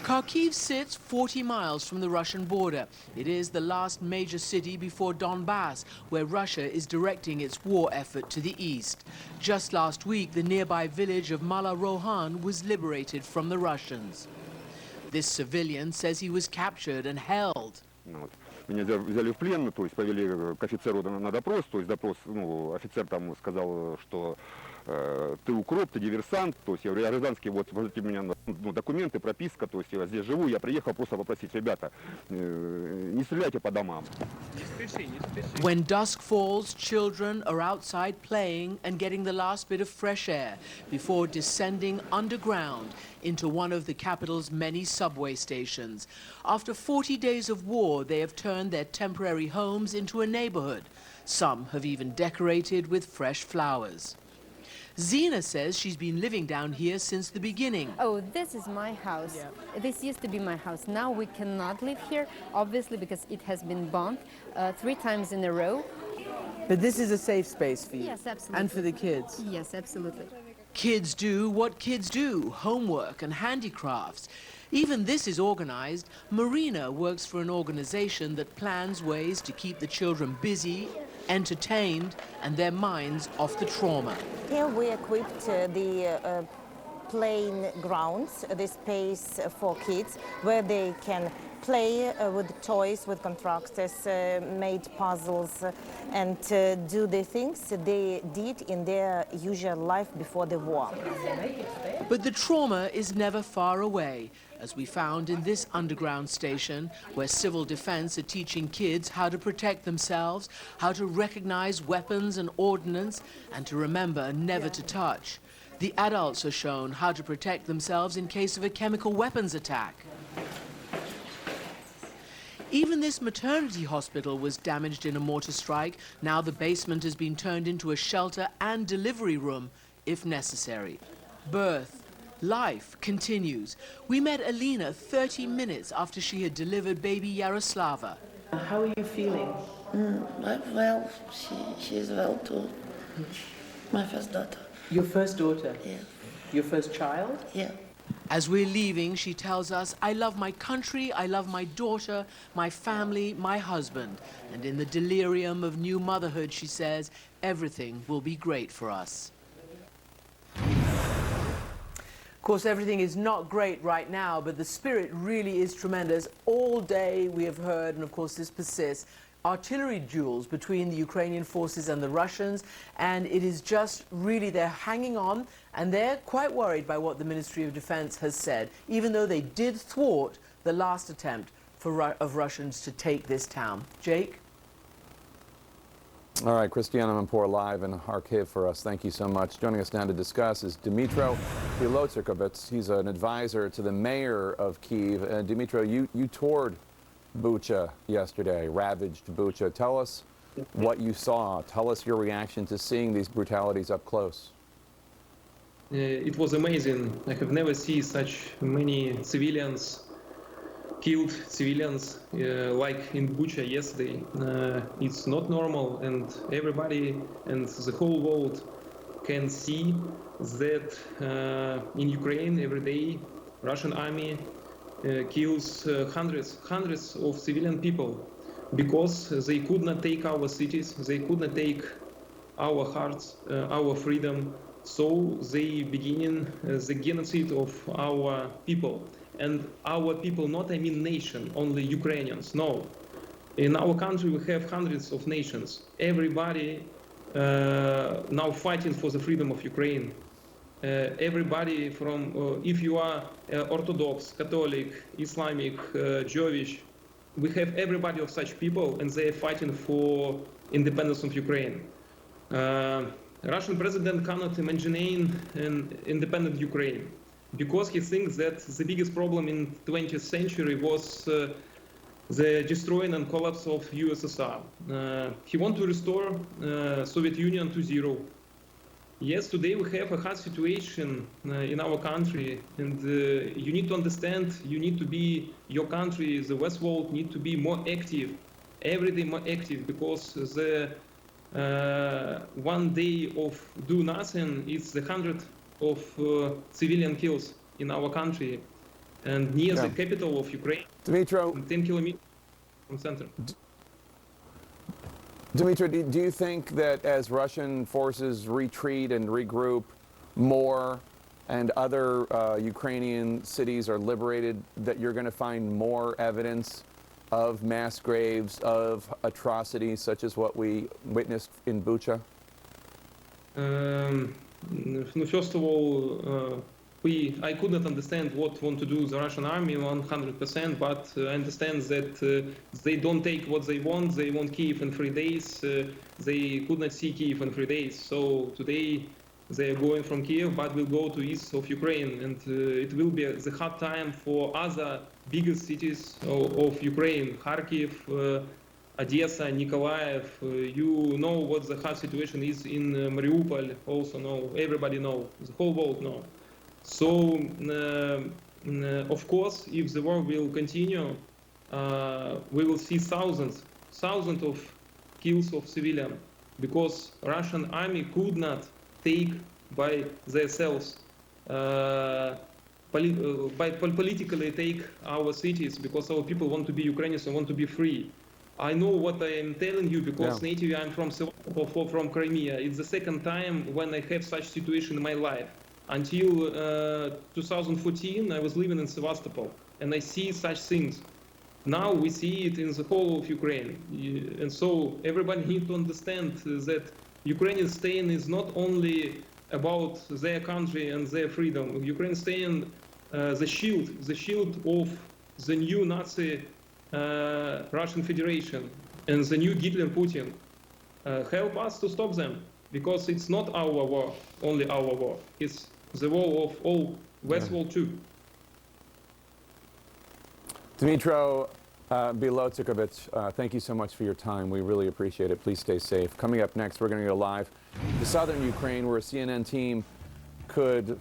S24: Kharkiv sits 40 miles from the Russian border. It is the last major city before Donbass, where Russia is directing its war effort to the east. Just last week, the nearby village of Mala Rohan was liberated from the Russians. This civilian says he was captured and held.
S7: Вот. Меня взяли в плен, то есть повели к офицеру на допрос, то есть допрос, ну, офицер там сказал, что ты укроп, ты диверсант, то есть я говорю, я гражданский, вот возьмите меня, ну, документы, прописка, то есть я здесь живу, я приехал просто попросить, ребята, не стреляйте по домам.
S24: When dusk falls, children are outside playing and getting the last bit of fresh air before descending underground into one of the capital's many subway stations. After 40 days of war, they have turned their temporary homes into a neighborhood. Some have even decorated with fresh flowers. Zina says she's been living down here since the beginning.
S8: Oh, this is my house. Yeah. This used to be my house. Now we cannot live here, obviously, because it has been bombed 3 times in a row.
S24: But this is a safe space for you?
S8: Yes, absolutely.
S24: And for the kids?
S8: Yes, absolutely.
S24: Kids do what kids do, homework and handicrafts. Even this is organized. Marina works for an organization that plans ways to keep the children busy, entertained, and their minds off the trauma.
S9: Here we equipped the playing grounds, the space for kids, where they can play with toys, with constructors, made puzzles, and do the things they did in their usual life before the war.
S24: But the trauma is never far away, as we found in this underground station, where civil defense are teaching kids how to protect themselves, how to recognize weapons and ordnance, and to remember never to touch. The adults are shown how to protect themselves in case of a chemical weapons attack. Even this maternity hospital was damaged in a mortar strike. Now the basement has been turned into a shelter and delivery room, if necessary. Birth, life continues. We met Alina 30 minutes after she had delivered baby Yaroslava. How are you feeling?
S10: Well, she is well too. My first daughter.
S24: Your first daughter?
S10: Yeah.
S24: Your first child?
S10: Yeah.
S24: As we're leaving, she tells us, I love my country, I love my daughter, my family, my husband. And in the delirium of new motherhood, she says, everything will be great for us. Of course, everything is not great right now, but the spirit really is tremendous. All day we have heard, and of course this persists, artillery duels between the Ukrainian forces and the Russians, and it is just really, they're hanging on, and they're quite worried by what the Ministry of Defense has said, even though they did thwart the last attempt of Russians to take this town. Jake?
S23: All right, Christiana Amanpour live in Kharkiv for us. Thank you so much. Joining us now to discuss is Dmytro Pilotsykovets. He's an advisor to the mayor of Kyiv. Dmytro, you toured Bucha yesterday, ravaged Bucha. Tell us what you saw. Tell us your reaction to seeing these brutalities up close.
S25: It was amazing. I have never seen such many civilians, killed civilians, like in Bucha yesterday. It's not normal, and everybody and the whole world can see that in Ukraine every day Russian army kills hundreds of civilian people because they could not take our cities, they could not take our hearts, our freedom, so they begin the genocide of our people. And our people, not I mean nation, only Ukrainians, no. In our country we have hundreds of nations. Everybody now fighting for the freedom of Ukraine. Everybody from, if you are Orthodox, Catholic, Islamic, Jewish, we have everybody of such people, and they are fighting for independence of Ukraine. Russian president cannot imagine an independent Ukraine because he thinks that the biggest problem in 20th century was the destroying and collapse of USSR. He wants to restore Soviet Union to zero. Yes, today we have a hard situation in our country, and you need to understand, you need to be, your country, the West world, need to be more active, every day more active, because the one day of do nothing is the 100 of civilian kills in our country, and near the capital of Ukraine,
S23: Dmytro,
S25: 10 kilometers from center.
S23: Dmytro, do you think that as Russian forces retreat and regroup more and other Ukrainian cities are liberated, that you're going to find more evidence of mass graves, of atrocities such as what we witnessed in Bucha?
S25: First of all, I could not understand what want to do the Russian army 100%, but I understand that they don't take what they want. They want Kyiv in 3 days. They could not see Kyiv in 3 days. So today they are going from Kyiv, but will go to east of Ukraine, and it will be the hard time for other biggest cities of Ukraine, Kharkiv, Odessa, Nikolaev. You know what the hard situation is in Mariupol. Also know, everybody know, the whole world know. So, of course, if the war will continue, we will see thousands of kills of civilians, because Russian army could not take by themselves, politically take our cities, because our people want to be Ukrainians and want to be free. I know what I am telling you, because native I'm from Sevastopol, from Crimea. It's the second time when I have such situation in my life. Until 2014, I was living in Sevastopol, and I see such things. Now we see it in the whole of Ukraine. And so everybody needs to understand that Ukrainian staying is not only about their country and their freedom. Ukraine staying the shield of the new Nazi Russian Federation and the new Hitler Putin. Help us to stop them, because it's not our war, only our war. It's the war of all West World too.
S23: Dmytro Bilotsevich, thank you so much for your time. We really appreciate it. Please stay safe. Coming up next, we're going to go live to southern Ukraine, where a CNN team could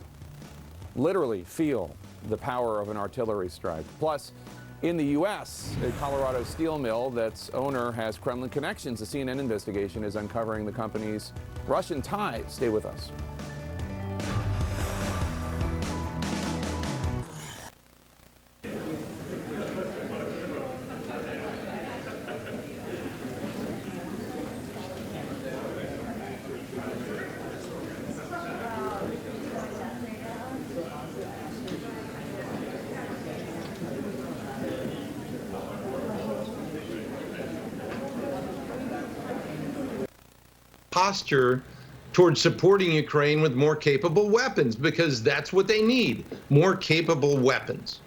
S23: literally feel the power of an artillery strike. Plus, in the U.S., a Colorado steel mill that's owner has Kremlin connections. A CNN investigation is uncovering the company's Russian ties. Stay with us.
S2: Posture towards supporting Ukraine with more capable weapons, because that's what they need, more capable weapons.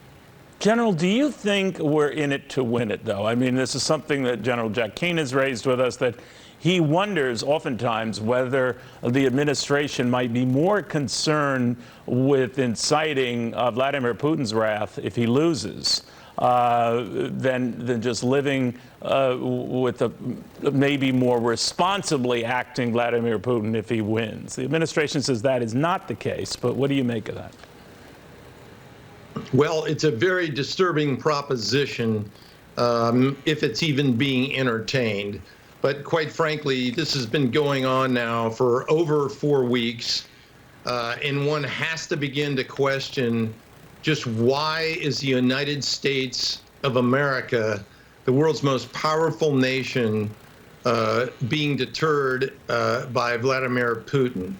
S1: General, do you think we're in it to win it, though? I mean, this is something that General Jack Keane has raised with us, that he wonders oftentimes whether the administration might be more concerned with inciting Vladimir Putin's wrath if he loses than just living with a maybe more responsibly acting Vladimir Putin if he wins. The administration says that is not the case, but what do you make of that?
S2: Well, it's a very disturbing proposition if it's even being entertained. But quite frankly, this has been going on now for over 4 weeks, and one has to begin to question just why is the United States of America, the world's most powerful nation, being deterred by Vladimir Putin.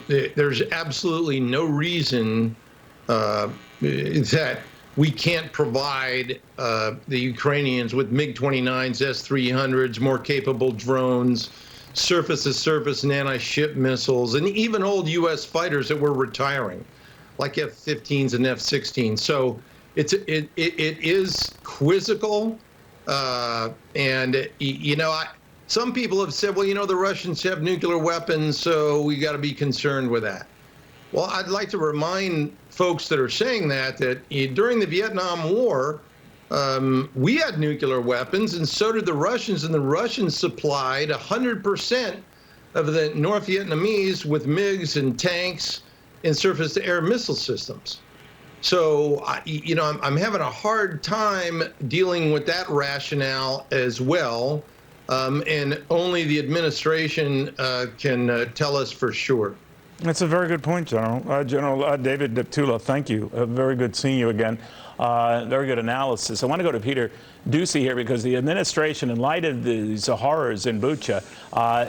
S2: There's absolutely no reason that we can't provide the Ukrainians with MiG-29s, S-300s, more capable drones, surface-to-surface and anti-ship missiles, and even old U.S. fighters that we're retiring, like F-15s and F-16s. So it is quizzical, and you know, some people have said, well, you know, the Russians have nuclear weapons, so we got to be concerned with that. Well, I'd like to remind folks that are saying that during the Vietnam War, we had nuclear weapons, and so did the Russians, and the Russians supplied 100% of the North Vietnamese with MiGs and tanks and surface-to-air missile systems. So, you know, I'm having a hard time dealing with that rationale as well, and only the administration can tell us for sure.
S1: That's a very good point, General. General David Deptula, thank you. Very good seeing you again. Very good analysis. I want to go to Peter Doocy here, because the administration, in light of these horrors in Bucha,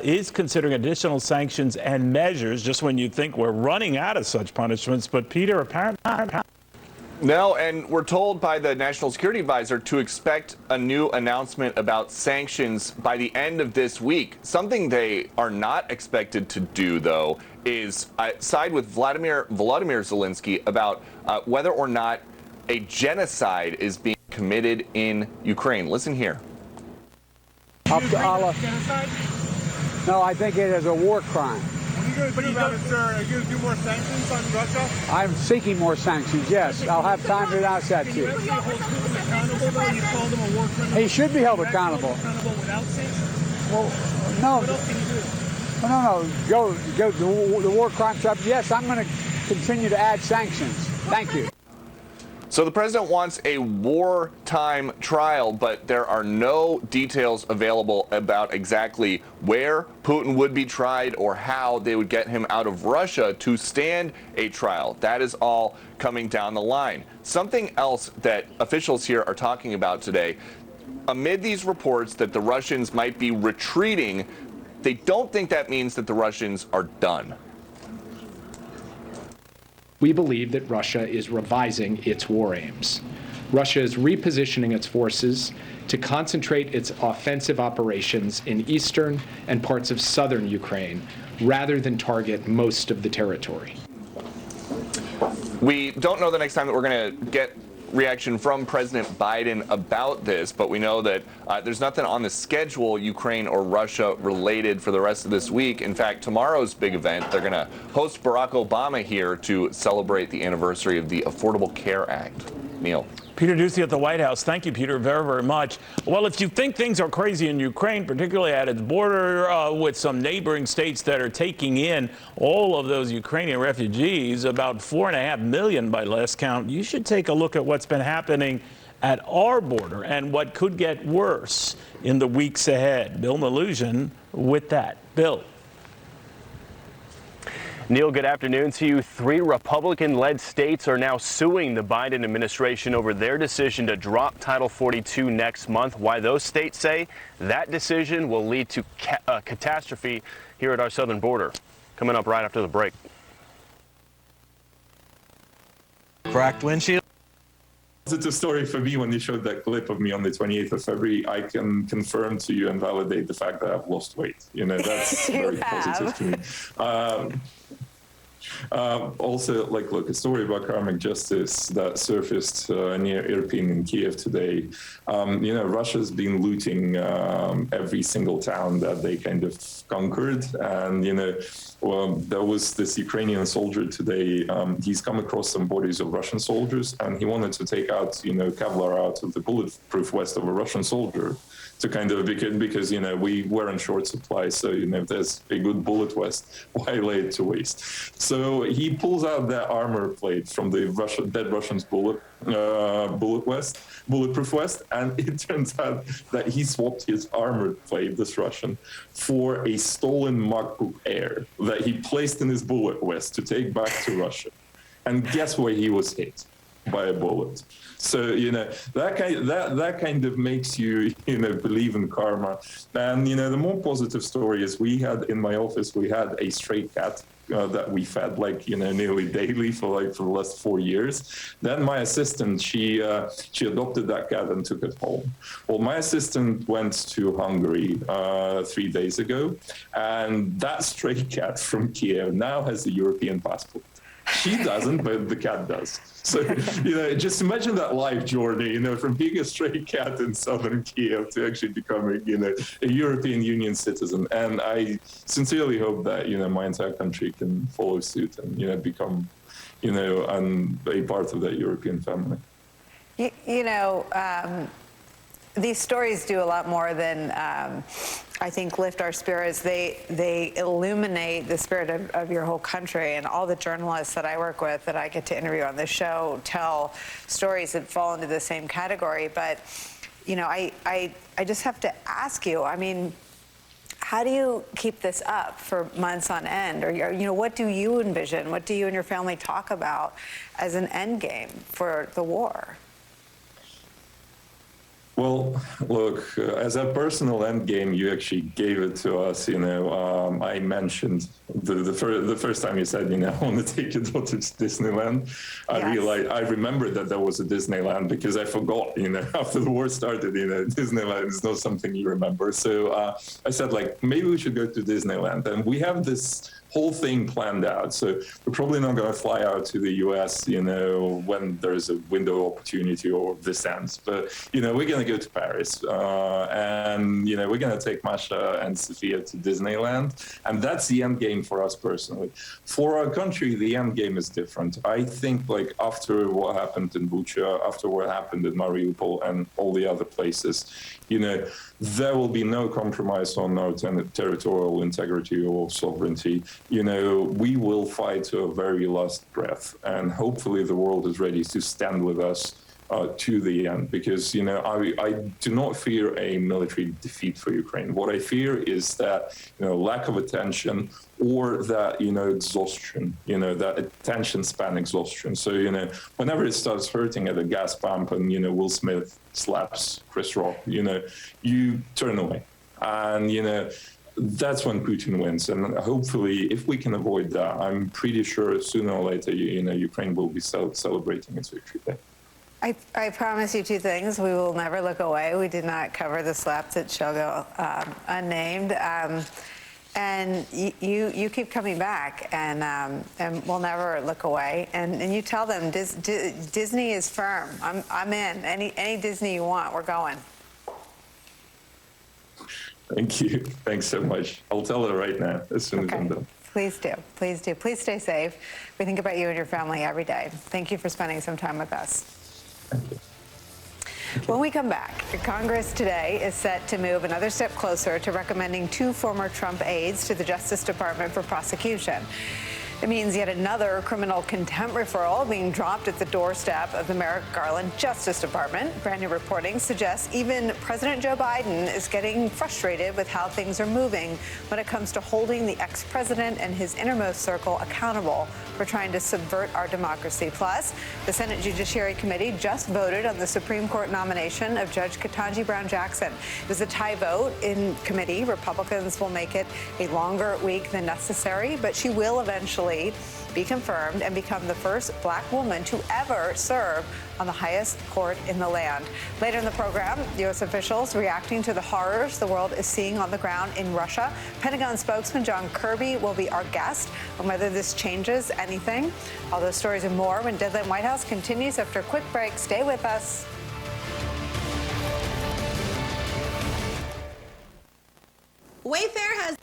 S1: is considering additional sanctions and measures just when you think we're running out of such punishments. But Peter, apparently...
S4: No, and we're told by the National Security Advisor to expect a new announcement about sanctions by the end of this week. Something they are not expected to do, though, is side with Vladimir Zelenskyy about whether or not a genocide is being committed in Ukraine. Listen here.
S12: Up to Allah. No, I think it is a war crime.
S13: What are you going to do about it, sir? Are you going to do more sanctions on Russia?
S12: I'm seeking more sanctions, yes. I'll have time to announce that to you.
S13: Can you actually hold Putin accountable, though? You called him a war criminal.
S12: He should be held accountable.
S13: Without sanctions?
S12: Well, no.
S13: What else can you do?
S12: No, go the war crime trap. Yes, I'm going to continue to add sanctions. Thank you.
S4: So the president wants a wartime trial, but there are no details available about exactly where Putin would be tried or how they would get him out of Russia to stand a trial. That is all coming down the line. Something else that officials here are talking about today, amid these reports that the Russians might be retreating, they don't think that means that the Russians are done.
S15: We believe that Russia is revising its war aims. Russia is repositioning its forces to concentrate its offensive operations in eastern and parts of southern Ukraine, rather than target most of the territory.
S4: We don't know the next time that we're going to get reaction from President Biden about this, but we know that there's nothing on the schedule, Ukraine or Russia related, for the rest of this week. In fact, tomorrow's big event, they're going to host Barack Obama here to celebrate the anniversary of the Affordable Care Act. Neil.
S1: Peter Doocy at the White House. Thank you, Peter, very, very much. Well, if you think things are crazy in Ukraine, particularly at its border with some neighboring states that are taking in all of those Ukrainian refugees, about 4.5 million by last count, you should take a look at what's been happening at our border and what could get worse in the weeks ahead. Bill Maluzhin with that. Bill.
S16: Neil, good afternoon to you. 3 Republican-led states are now suing the Biden administration over their decision to drop Title 42 next month. Why those states say that decision will lead to a catastrophe here at our southern border. Coming up right after the break.
S26: Cracked windshield.
S27: Positive story for me when you showed that clip of me on the 28th of February. I can confirm to you and validate the fact that I've lost weight. You know, that's very positive to me. Also, like, look, a story about karmic justice that surfaced near Irpin in Kiev today. You know, Russia's been looting every single town that they kind of conquered. And, you know, well, there was this Ukrainian soldier today. He's come across some bodies of Russian soldiers, and he wanted to take out, you know, Kevlar out of the bulletproof vest of a Russian soldier to kind of, because, you know, we were in short supply. So, you know, if there's a good bullet vest, why lay it to waste? So he pulls out that armor plate from the dead Russian's bulletproof vest, and it turns out that he swapped his armor plate, this Russian, for a stolen MacBook Air that he placed in his bullet vest to take back to Russia. And guess where he was hit? By a bullet. So, you know, that kind of makes you, you know, believe in karma. And, you know, the more positive story is we had in my office, we had a stray cat that we fed, like, you know, nearly daily for the last 4 years. Then my assistant, she adopted that cat and took it home. Well, my assistant went to Hungary 3 days ago, and that stray cat from Kiev now has a European passport. She doesn't, but the cat does. So, you know, just imagine that life journey, you know, from being a stray cat in southern Kiev to actually becoming, you know, a European Union citizen. And I sincerely hope that, you know, my entire country can follow suit and, you know, become, you know, a part of that European family.
S5: You know, these stories do a lot more than, I think, lift our spirits. They illuminate the spirit of your whole country. And all the journalists that I work with that I get to interview on this show tell stories that fall into the same category. But, you know, I just have to ask you, I mean, how do you keep this up for months on end? Or, you know, what do you envision? What do you and your family talk about as an end game for the war?
S27: Well, look, as a personal end game, you actually gave it to us. I mentioned the first time you said, I want to take your daughter to Disneyland. I remembered that there was a Disneyland because I forgot, after the war started, Disneyland is not something you remember. So I said, maybe we should go to Disneyland. And we have this whole thing planned out. So we're probably not going to fly out to the US, when there's a window opportunity or this ends. But, we're going to go to Paris. And, we're going to take Masha and Sophia to Disneyland. And that's the end game for us personally. For our country, the end game is different. I think, after what happened in Bucha, after what happened in Mariupol and all the other places, there will be no compromise on our territorial integrity or sovereignty. We will fight to a very last breath, and hopefully the world is ready to stand with us to the end, because I do not fear a military defeat for Ukraine. What I fear is that lack of attention, or that exhaustion, that attention span exhaustion. So whenever it starts hurting at a gas pump and Will Smith slaps Chris Rock, you turn away, and that's when Putin wins. And hopefully, if we can avoid that, I'm pretty sure sooner or later, Ukraine will be celebrating its victory day.
S5: I promise you two things. We will never look away. We did not cover the slaps at Shogo unnamed. And you keep coming back, and we'll never look away. And you tell them Disney is firm. I'm in. Any Disney you want, we're going.
S27: Thank you. Thanks so much. I'll tell her right now as soon as I'm done.
S5: Please do. Please do. Please stay safe. We think about you and your family every day. Thank you for spending some time with us.
S27: Thank you.
S5: When we come back, Congress today is set to move another step closer to recommending 2 former Trump aides to the Justice Department for prosecution. It means yet another criminal contempt referral being dropped at the doorstep of the Merrick Garland Justice Department. Brand new reporting suggests even President Joe Biden is getting frustrated with how things are moving when it comes to holding the ex-president and his innermost circle accountable for trying to subvert our democracy. Plus, the Senate Judiciary Committee just voted on the Supreme Court nomination of Judge Ketanji Brown Jackson. It was a tie vote in committee. Republicans will make it a longer week than necessary, but she will eventually be confirmed and become the first black woman to ever serve on the highest court in the land. Later in the program, U.S. officials reacting to the horrors the world is seeing on the ground in Russia. Pentagon spokesman John Kirby will be our guest on whether this changes anything. All those stories and more when Deadline White House continues after a quick break. Stay with us.
S11: Wayfair has...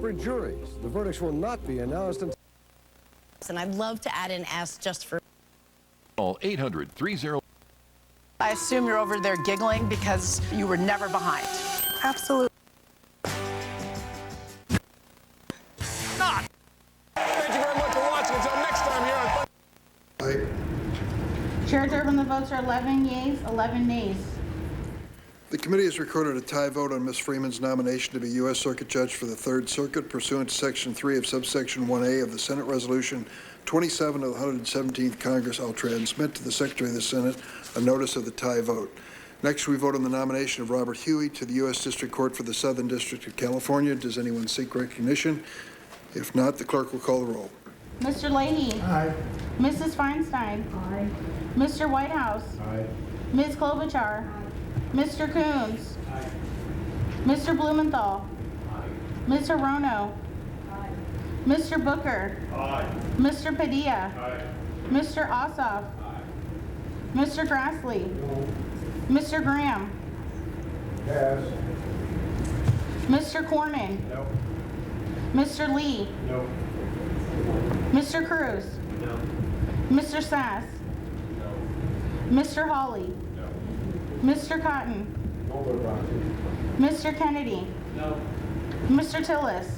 S14: For juries, the verdicts will not be announced until...
S11: And I'd love to add an S just for...
S17: Call 800-30...
S11: I assume you're over there giggling because you were never behind. Absolutely.
S17: Not! Thank you very much for watching. Until next time here on...
S19: Chair Durbin, the votes are 11 yeas, 11 nays.
S20: The committee has recorded a tie vote on Ms. Freeman's nomination to be U.S. Circuit Judge for the Third Circuit pursuant to Section 3 of subsection 1A of the Senate Resolution 27 of the 117th Congress. I'll transmit to the Secretary of the Senate a notice of the tie vote. Next, we vote on the nomination of Robert Huey to the U.S. District Court for the Southern District of California. Does anyone seek recognition? If not, the clerk will call the roll.
S19: Mr. Leahy.
S20: Aye.
S19: Mrs. Feinstein.
S20: Aye.
S19: Mr. Whitehouse.
S20: Aye.
S19: Ms. Klobuchar. Mr. Coons. Aye. Mr. Blumenthal. Aye. Ms. Hirono. Aye. Mr. Booker.
S20: Aye.
S19: Mr. Padilla.
S20: Aye.
S19: Mr. Ossoff.
S20: Aye.
S19: Mr. Grassley.
S20: No.
S19: Mr. Graham.
S20: Yes.
S19: Mr. Cornyn.
S20: No.
S19: Mr. Lee.
S20: No.
S19: Mr. Cruz.
S20: No.
S19: Mr. Sass.
S20: No.
S19: Mr. Hawley.
S20: No.
S19: Mr. Cotton. Mr. Kennedy.
S20: No.
S19: Mr. Tillis.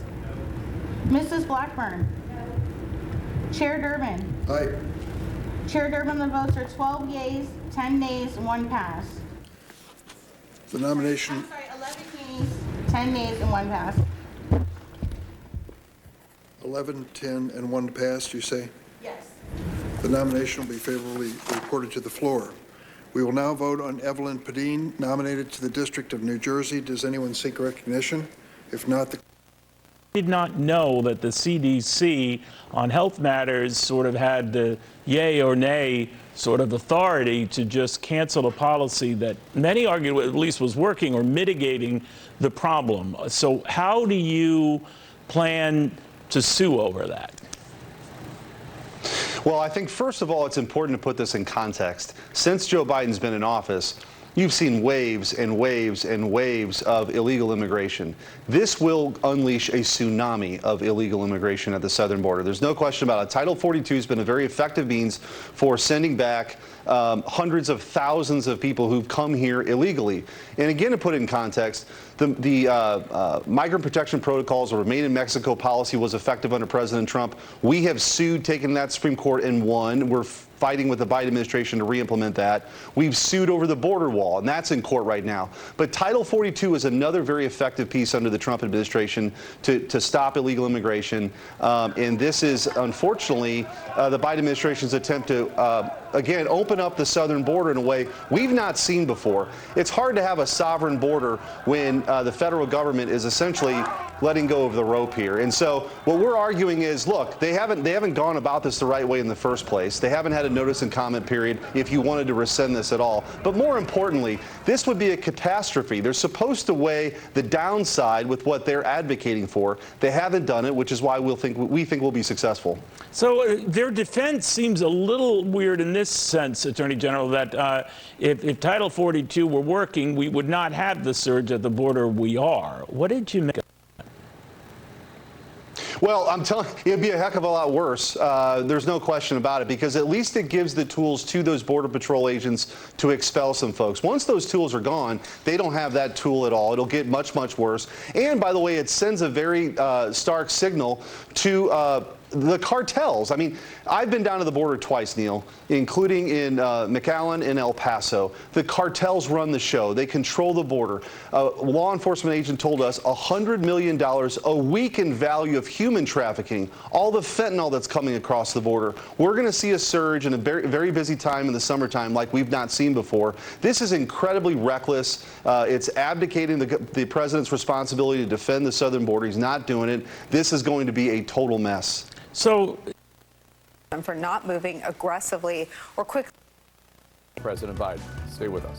S19: No. Mrs. Blackburn. No. Chair Durbin.
S20: Aye.
S19: Chair Durbin, the votes are 12 yeas, 10 nays, 1 pass.
S20: The nomination.
S19: I'm sorry, 11 yeas, 10 nays, and 1 pass.
S20: 11, 10, and 1 pass, you say?
S19: Yes.
S20: The nomination will be favorably reported to the floor. We will now vote on Evelyn Padine, nominated to the District of New Jersey. Does anyone seek recognition? If not, the
S1: did not know that the CDC on health matters sort of had the yay or nay sort of authority to just cancel a policy that many argue at least was working or mitigating the problem. So how do you plan to sue over that?
S3: Well, I think, first of all, it's important to put this in context. Since Joe Biden's been in office, you've seen waves and waves and waves of illegal immigration. This will unleash a tsunami of illegal immigration at the southern border. There's no question about it. Title 42 has been a very effective means for sending back hundreds of thousands of people who've come here illegally. And again, to put it in context, the migrant protection protocols or Remain in Mexico policy was effective under President Trump. We have sued, taken that to Supreme Court, and won. We're fighting with the Biden administration to re-implement that. We've sued over the border wall, and that's in court right now. But Title 42 is another very effective piece under the Trump administration to stop illegal immigration. And this is, unfortunately, the Biden administration's attempt to, again, open up the southern border in a way we've not seen before. It's hard to have a sovereign border when the federal government is essentially letting go of the rope here. And so what we're arguing is, look, they haven't gone about this the right way in the first place. They haven't had a notice and comment period if you wanted to rescind this at all. But more importantly, this would be a catastrophe. They're supposed to weigh the downside with what they're advocating for. They haven't done it, which is why we think we'll be successful.
S1: So their defense seems a little weird in this sense, Attorney General, that if Title 42 were working, we would not have the surge at the border we are. What did you make of that?
S3: Well, I'm telling you, it'd be a heck of a lot worse. There's no question about it, because at least it gives the tools to those Border Patrol agents to expel some folks. Once those tools are gone, they don't have that tool at all. It'll get much, much worse. And by the way, it sends a very stark signal to the cartels. I mean, I've been down to the border twice, Neil, including in McAllen and El Paso. The cartels run the show. They control the border. A law enforcement agent told us $100 million a week in value of human trafficking, all the fentanyl that's coming across the border. We're going to see a surge in a very, very busy time in the summertime like we've not seen before. This is incredibly reckless. It's abdicating the president's responsibility to defend the southern border. He's not doing it. This is going to be a total mess.
S1: So,
S5: for not moving aggressively or quickly.
S23: President Biden, stay with us.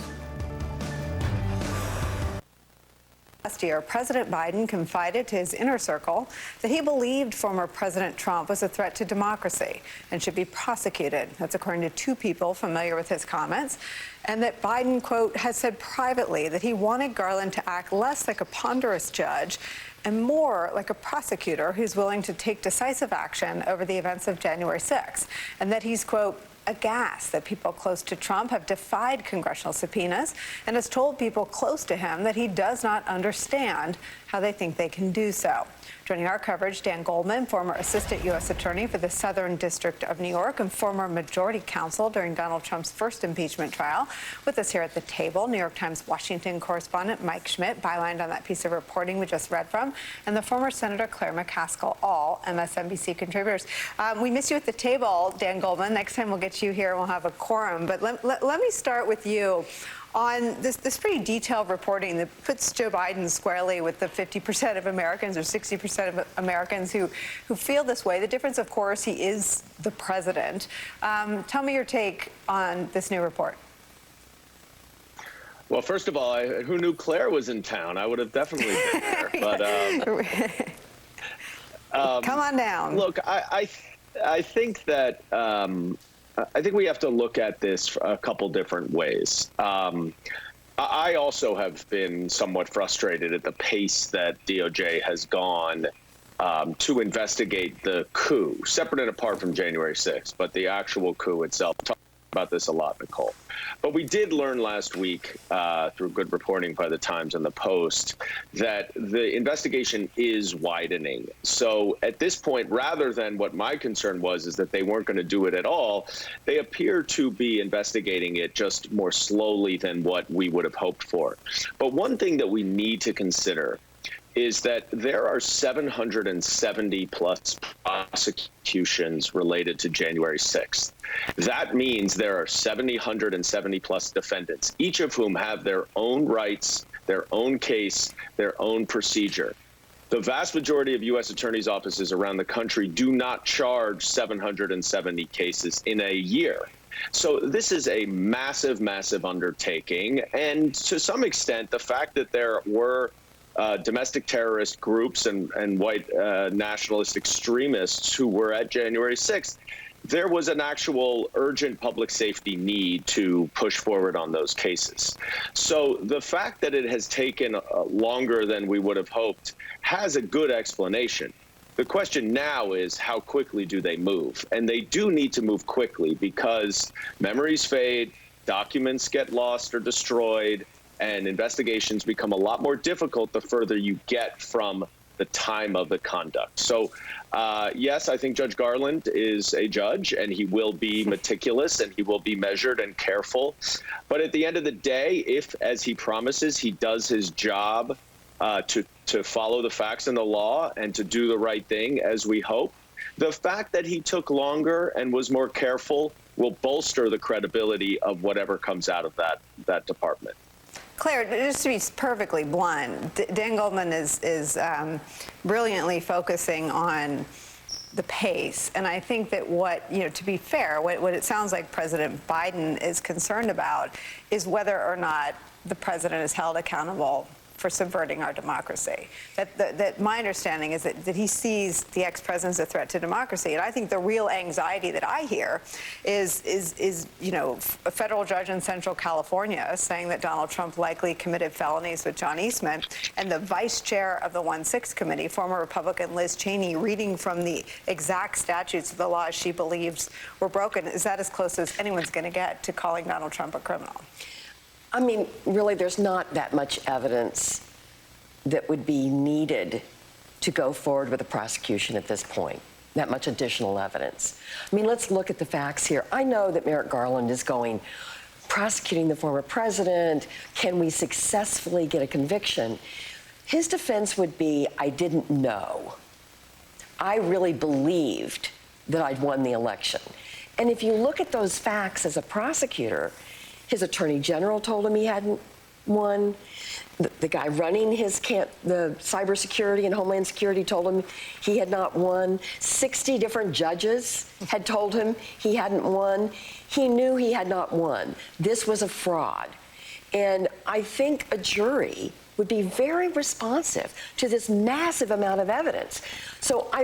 S5: Last year, President Biden confided to his inner circle that he believed former President Trump was a threat to democracy and should be prosecuted. That's according to two people familiar with his comments. And that Biden, quote, has said privately that he wanted Garland to act less like a ponderous judge and more like a prosecutor who's willing to take decisive action over the events of January 6th. And that he's, quote, aghast that people close to Trump have defied congressional subpoenas and has told people close to him that he does not understand how they think they can do so. Joining our coverage, Dan Goldman, former Assistant U.S. Attorney for the Southern District of New York and former Majority Counsel during Donald Trump's first impeachment trial. With us here at the table, New York Times Washington correspondent Mike Schmidt, bylined on that piece of reporting we just read from, and the former Senator Claire McCaskill, all MSNBC contributors. We miss you at the table, Dan Goldman. Next time we'll get you here and we'll have a quorum. But let me start with you on this pretty detailed reporting that puts Joe Biden squarely with the 50% of Americans or 60% of Americans who feel this way. The difference, of course, he is the president. Tell me your take on this new report.
S6: Well, first of all, who knew Claire was in town? I would have definitely been there. But
S5: come on down.
S6: Look, I think that I think we have to look at this a couple different ways. I also have been somewhat frustrated at the pace that DOJ has gone to investigate the coup, separate and apart from January 6th, but the actual coup itself. Talked about this a lot, Nicole. But we did learn last week through good reporting by the Times and the Post that the investigation is widening. So at this point, rather than what my concern was, is that they weren't going to do it at all, they appear to be investigating it just more slowly than what we would have hoped for. But one thing that we need to consider is that there are 770 plus prosecutions related to January 6th. That means there are 770 plus defendants, each of whom have their own rights, their own case, their own procedure. The vast majority of U.S. attorneys' offices around the country do not charge 770 cases in a year. So this is a massive, massive undertaking. And to some extent, the fact that there were domestic terrorist groups and white nationalist extremists who were at January 6th, there was an actual urgent public safety need to push forward on those cases. So the fact that it has taken longer than we would have hoped has a good explanation. The question now is, how quickly do they move? And they do need to move quickly because memories fade, documents get lost or destroyed, and investigations become a lot more difficult the further you get from the time of the conduct. So, yes, I think Judge Garland is a judge, and he will be meticulous, and he will be measured and careful. But at the end of the day, if, as he promises, he does his job to follow the facts and the law and to do the right thing, as we hope, the fact that he took longer and was more careful will bolster the credibility of whatever comes out of that department.
S5: Claire, just to be perfectly blunt, Dan Goldman is brilliantly focusing on the pace. And I think that to be fair, what it sounds like President Biden is concerned about is whether or not the president is held accountable for subverting our democracy. That my understanding is that he sees the ex-president as a threat to democracy. And I think the real anxiety that I hear is a federal judge in Central California saying that Donald Trump likely committed felonies with John Eastman, and the vice chair of the 1-6 committee, former Republican Liz Cheney, reading from the exact statutes of the laws she believes were broken. Is that as close as anyone's going to get to calling Donald Trump a criminal?
S7: I mean, really, there's not that much evidence that would be needed to go forward with a prosecution at this point, that much additional evidence. I mean, let's look at the facts here. I know that Merrick Garland is prosecuting the former president. Can we successfully get a conviction? His defense would be, I didn't know. I really believed that I'd won the election. And if you look at those facts as a prosecutor, his attorney general told him he hadn't won. The guy running the cybersecurity and Homeland Security told him he had not won. 60 different judges had told him he hadn't won. He knew he had not won. This was a fraud. And I think a jury would be very responsive to this massive amount of evidence. So I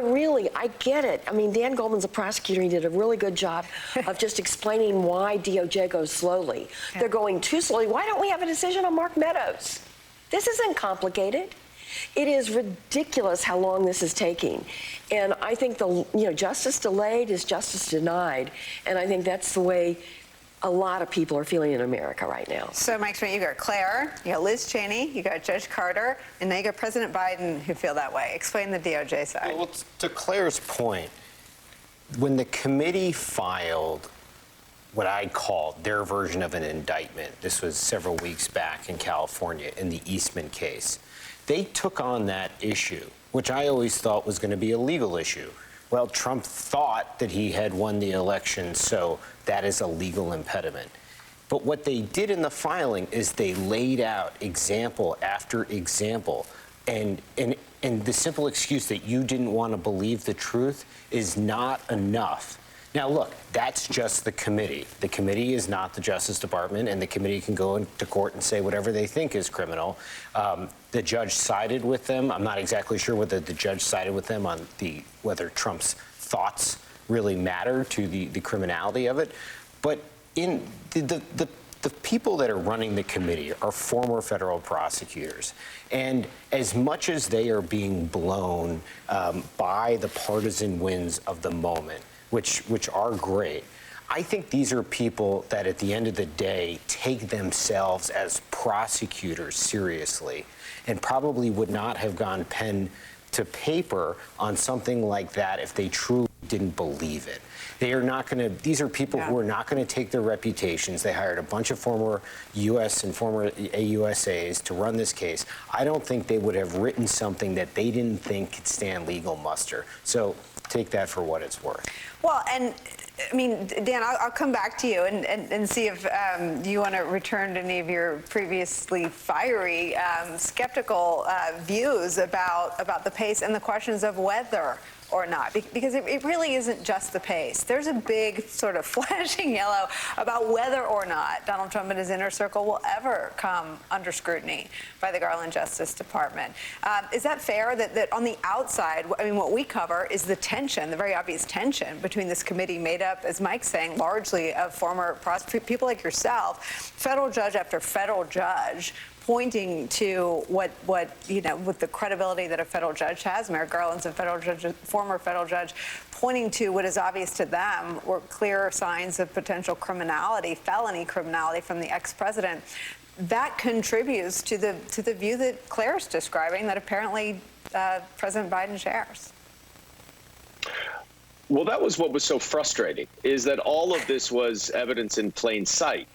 S7: get it. I mean, Dan Goldman's a prosecutor. He did a really good job of just explaining why DOJ goes slowly. Yeah. They're going too slowly. Why don't we have a decision on Mark Meadows? This isn't complicated. It is ridiculous how long this is taking. And I think justice delayed is justice denied. And I think that's the way a lot of people are feeling in America right now.
S5: So, Mike Schmidt, you got Claire, you got Liz Cheney, you got Judge Carter, and now you got President Biden who feel that way. Explain the DOJ side.
S8: Well, to Claire's point, when the committee filed what I called their version of an indictment, this was several weeks back in California in the Eastman case, they took on that issue, which I always thought was going to be a legal issue. Well, Trump thought that he had won the election, so that is a legal impediment. But what they did in the filing is they laid out example after example, and the simple excuse that you didn't want to believe the truth is not enough. Now, look, that's just the committee. The committee is not the Justice Department, and the committee can go into court and say whatever they think is criminal. The judge sided with them. I'm not exactly sure whether the judge sided with them on whether Trump's thoughts really matter to the criminality of it. But in the people that are running the committee are former federal prosecutors. And as much as they are being blown by the partisan winds of the moment, which are great, I think these are people that at the end of the day take themselves as prosecutors seriously and probably would not have gone pen to paper on something like that if they truly didn't believe it. They are not going to, these are people who are not going to take their reputations. They hired a bunch of former U.S. and former AUSAs to run this case. I don't think they would have written something that they didn't think could stand legal muster. So take that for what it's worth.
S5: Well, and I mean, Dan, I'll come back to you and see if you want to return to any of your previously fiery, skeptical views about the pace and the questions of whether or not, because it really isn't just the pace. There's a big sort of flashing yellow about whether or not Donald Trump and his inner circle will ever come under scrutiny by the Garland Justice Department. Is that fair that on the outside, I mean, what we cover is the tension, the very obvious tension between this committee made up, as Mike's saying, largely of former people like yourself, federal judge after federal judge, pointing to what you know, with the credibility that a federal judge has. Merrick Garland's a federal judge, former federal judge, pointing to what is obvious to them were clear signs of potential criminality, felony criminality from the ex-president. That contributes to the view that Claire's describing, that apparently President Biden shares.
S6: Well, that was what was so frustrating, is that all of this was evidence in plain sight.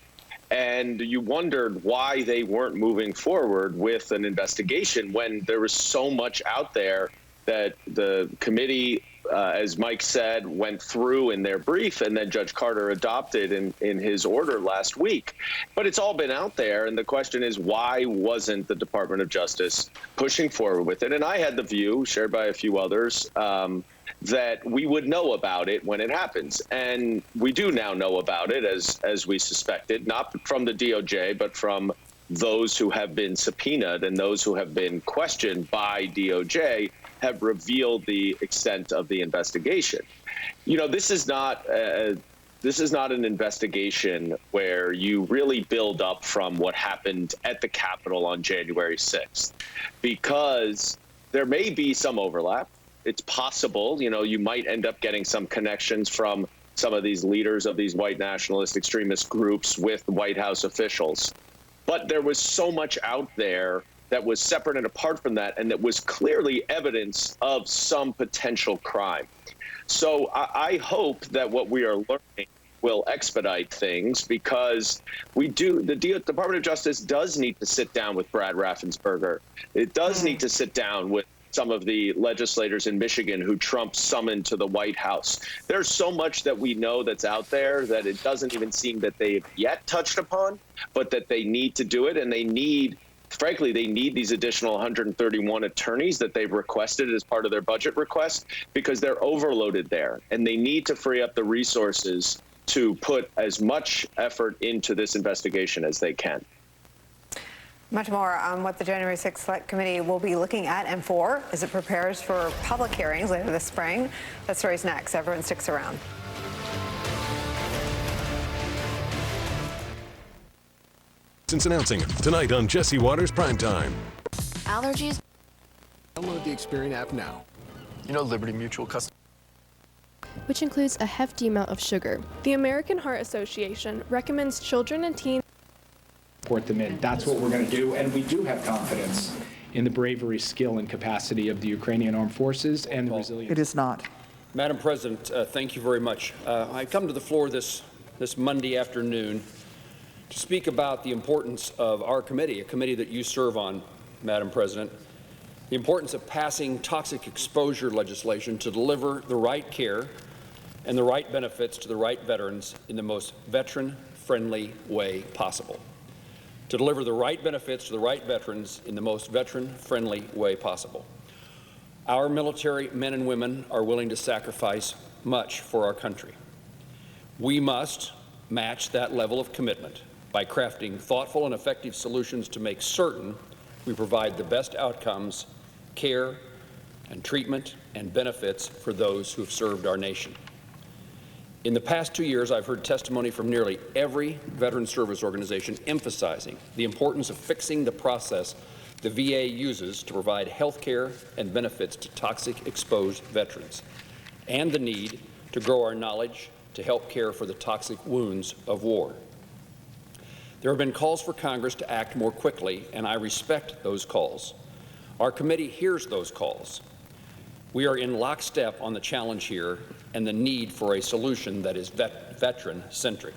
S6: And you wondered why they weren't moving forward with an investigation when there was so much out there that the committee, as Mike said, went through in their brief, and then Judge Carter adopted in his order last week. But it's all been out there, and the question is, why wasn't the Department of Justice pushing forward with it? And I had the view, shared by a few others, that we would know about it when it happens. And we do now know about it, as we suspected, not from the DOJ, but from those who have been subpoenaed and those who have been questioned by DOJ have revealed the extent of the investigation. You know, this is not an investigation where you really build up from what happened at the Capitol on January 6th, because there may be some overlap. It's possible, you know, you might end up getting some connections from some of these leaders of these white nationalist extremist groups with White House officials. But there was so much out there that was separate and apart from that, and that was clearly evidence of some potential crime. So I hope that what we are learning will expedite things, because the Department of Justice does need to sit down with Brad Raffensperger. It does need to sit down with some of the legislators in Michigan who Trump summoned to the White House. There's so much that we know that's out there that it doesn't even seem that they've yet touched upon, but that they need to do it. And they need, frankly, they need these additional 131 attorneys that they've requested as part of their budget request, because they're overloaded there. And they need to free up the resources to put as much effort into this investigation as they can.
S5: Much more on what the January 6th Select Committee will be looking at and for as it prepares for public hearings later this spring. That story's next. Everyone sticks around.
S9: Since announcing tonight on Jesse Waters Primetime.
S10: Allergies?
S18: Download the Experian app now.
S21: You know Liberty Mutual customer,
S22: which includes a hefty amount of sugar. The American Heart Association recommends children and teens
S15: support them in. That's what we're going to do, and we do have confidence in the bravery, skill, and capacity of the Ukrainian armed forces and the resilience.
S24: It is not.
S25: Madam President, thank you very much. I come to the floor this Monday afternoon to speak about the importance of our committee, a committee that you serve on, Madam President, the importance of passing toxic exposure legislation to deliver the right care and the right benefits to the right veterans in the most veteran-friendly way possible. To deliver the right benefits to the right veterans in the most veteran-friendly way possible. Our military men and women are willing to sacrifice much for our country. We must match that level of commitment by crafting thoughtful and effective solutions to make certain we provide the best outcomes, care, and treatment and benefits for those who have served our nation. In the past 2 years, I've heard testimony from nearly every veteran service organization emphasizing the importance of fixing the process the VA uses to provide health care and benefits to toxic exposed veterans, and the need to grow our knowledge to help care for the toxic wounds of war. There have been calls for Congress to act more quickly, and I respect those calls. Our committee hears those calls. We are in lockstep on the challenge here and the need for a solution that is veteran-centric.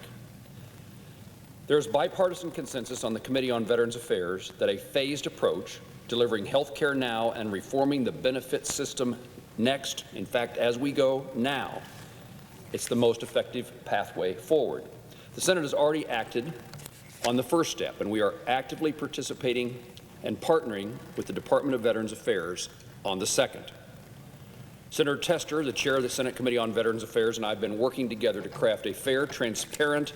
S25: There is bipartisan consensus on the Committee on Veterans Affairs that a phased approach, delivering health care now and reforming the benefits system next, in fact, as we go now, it's the most effective pathway forward. The Senate has already acted on the first step, and we are actively participating and partnering with the Department of Veterans Affairs on the second. Senator Tester, the chair of the Senate Committee on Veterans Affairs, and I have been working together to craft a fair, transparent,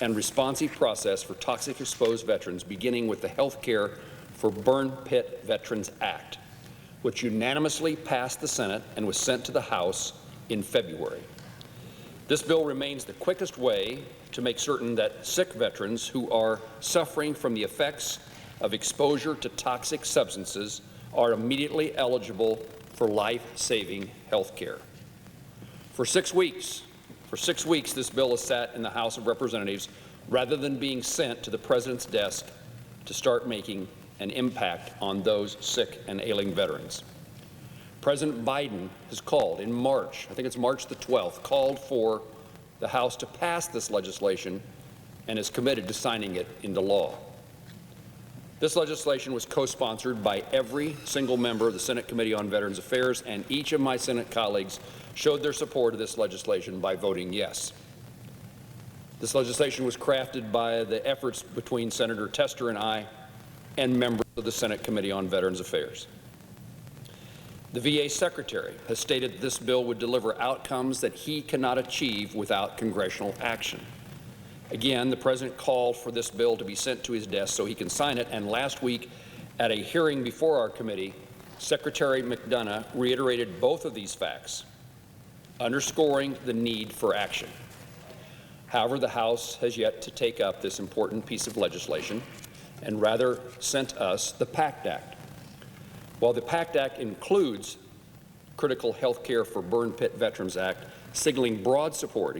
S25: and responsive process for toxic exposed veterans, beginning with the Health Care for Burn Pit Veterans Act, which unanimously passed the Senate and was sent to the House in February. This bill remains the quickest way to make certain that sick veterans who are suffering from the effects of exposure to toxic substances are immediately eligible for life-saving health care. For 6 weeks, this bill has sat in the House of Representatives rather than being sent to the President's desk to start making an impact on those sick and ailing veterans. President Biden has called in March, I think it's March the 12th, called for the House to pass this legislation and is committed to signing it into law. This legislation was co-sponsored by every single member of the Senate Committee on Veterans Affairs, and each of my Senate colleagues showed their support of this legislation by voting yes. This legislation was crafted by the efforts between Senator Tester and I and members of the Senate Committee on Veterans Affairs. The VA Secretary has stated that this bill would deliver outcomes that he cannot achieve without congressional action. Again, the President called for this bill to be sent to his desk so he can sign it, and last week at a hearing before our committee, Secretary McDonough reiterated both of these facts, underscoring the need for action. However, the House has yet to take up this important piece of legislation and rather sent us the PACT Act. While the PACT Act includes Critical Health Care for Burn Pit Veterans Act, signaling broad support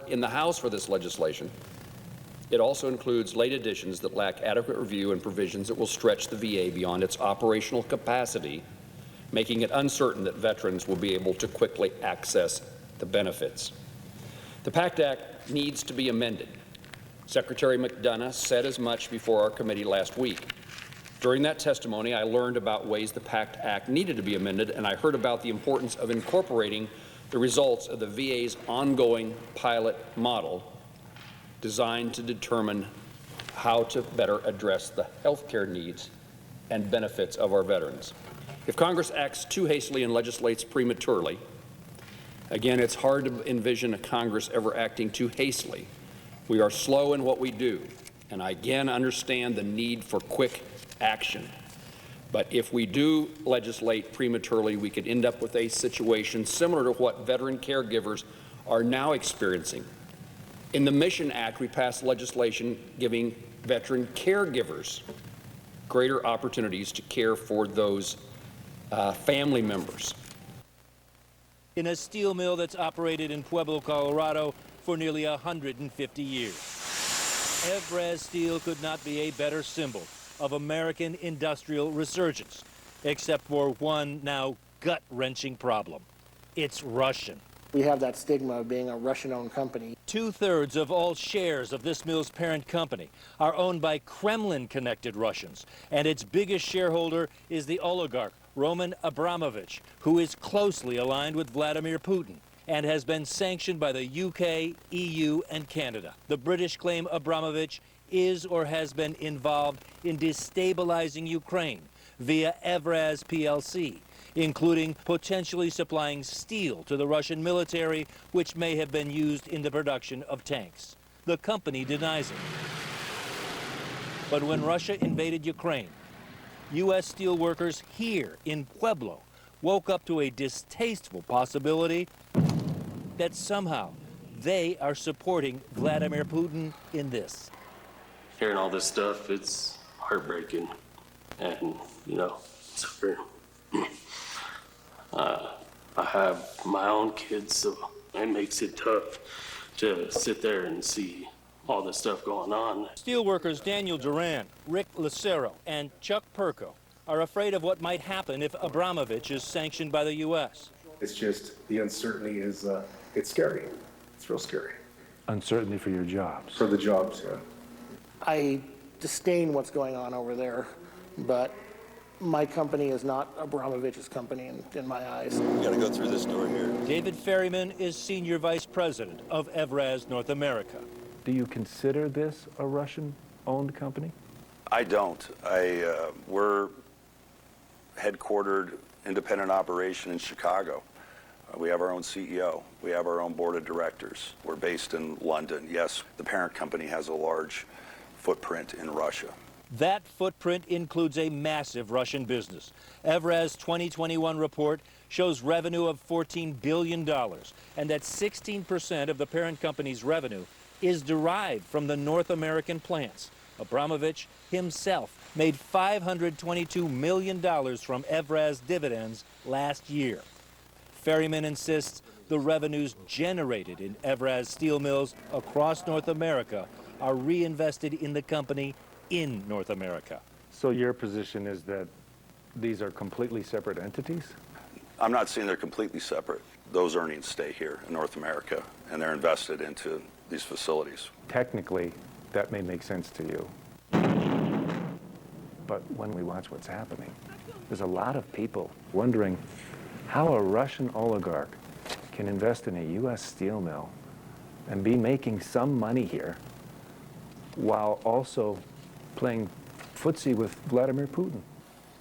S25: in the House for this legislation, it also includes late additions that lack adequate review and provisions that will stretch the VA beyond its operational capacity, making it uncertain that veterans will be able to quickly access the benefits. The PACT Act needs to be amended. Secretary McDonough said as much before our committee last week. During that testimony, I learned about ways the PACT Act needed to be amended, and I heard about the importance of incorporating the results of the VA's ongoing pilot model designed to determine how to better address the health care needs and benefits of our veterans. If Congress acts too hastily and legislates prematurely, again, it's hard to envision a Congress ever acting too hastily. We are slow in what we do, and I again understand the need for quick action. But if we do legislate prematurely, we could end up with a situation similar to what veteran caregivers are now experiencing. In the Mission Act, we passed legislation giving veteran caregivers greater opportunities to care for those family members.
S2: In a steel mill that's operated in Pueblo, Colorado for nearly 150 years. Evraz Steel could not be a better symbol of American industrial resurgence, except for one now gut-wrenching problem. It's Russian.
S4: We have that stigma of being a Russian-owned company.
S2: 2/3 of all shares of this mill's parent company are owned by Kremlin-connected Russians, and its biggest shareholder is the oligarch Roman Abramovich, who is closely aligned with Vladimir Putin and has been sanctioned by the UK, EU, and Canada. The British claim Abramovich is or has been involved in destabilizing Ukraine via Evraz PLC, including potentially supplying steel to the Russian military, which may have been used in the production of tanks. The company denies it. But when Russia invaded Ukraine, U.S. steel workers here in Pueblo woke up to a distasteful possibility that somehow they are supporting Vladimir Putin in this.
S10: Hearing all this stuff, it's heartbreaking. And, you know, sorry. I have my own kids, so it makes it tough to sit there and see all this stuff going on.
S2: Steelworkers Daniel Duran, Rick Lucero, and Chuck Perko are afraid of what might happen if Abramovich is sanctioned by the U.S.
S12: It's just the uncertainty is, it's scary. It's real scary.
S13: Uncertainty for your jobs.
S12: For the jobs, yeah.
S4: I disdain what's going on over there, but my company is not Abramovich's company in my eyes.
S14: We got to go through this door here.
S2: David Ferryman is Senior Vice President of Evraz North America.
S13: Do you consider this a Russian-owned company?
S14: I don't. We're headquartered independent operation in Chicago. We have our own CEO. We have our own board of directors. We're based in London. Yes, the parent company has a large footprint in Russia.
S2: That footprint includes a massive Russian business. Evraz's 2021 report shows revenue of $14 billion, and that 16% of the parent company's revenue is derived from the North American plants. Abramovich himself made $522 million from Evraz dividends last year. Ferryman insists the revenues generated in Evraz steel mills across North America are reinvested in the company in North America.
S13: So your position is that these are completely separate entities?
S14: I'm not saying they're completely separate. Those earnings stay here in North America, and they're invested into these facilities.
S13: Technically, that may make sense to you. But when we watch what's happening, there's a lot of people wondering how a Russian oligarch can invest in a U.S. steel mill and be making some money here while also playing footsie with Vladimir Putin.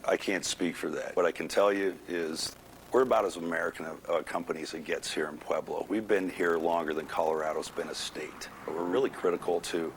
S14: I can't speak for that. What I can tell you is we're about as American a company as it gets here in Pueblo. We've been here longer than Colorado's been a state. But we're really critical to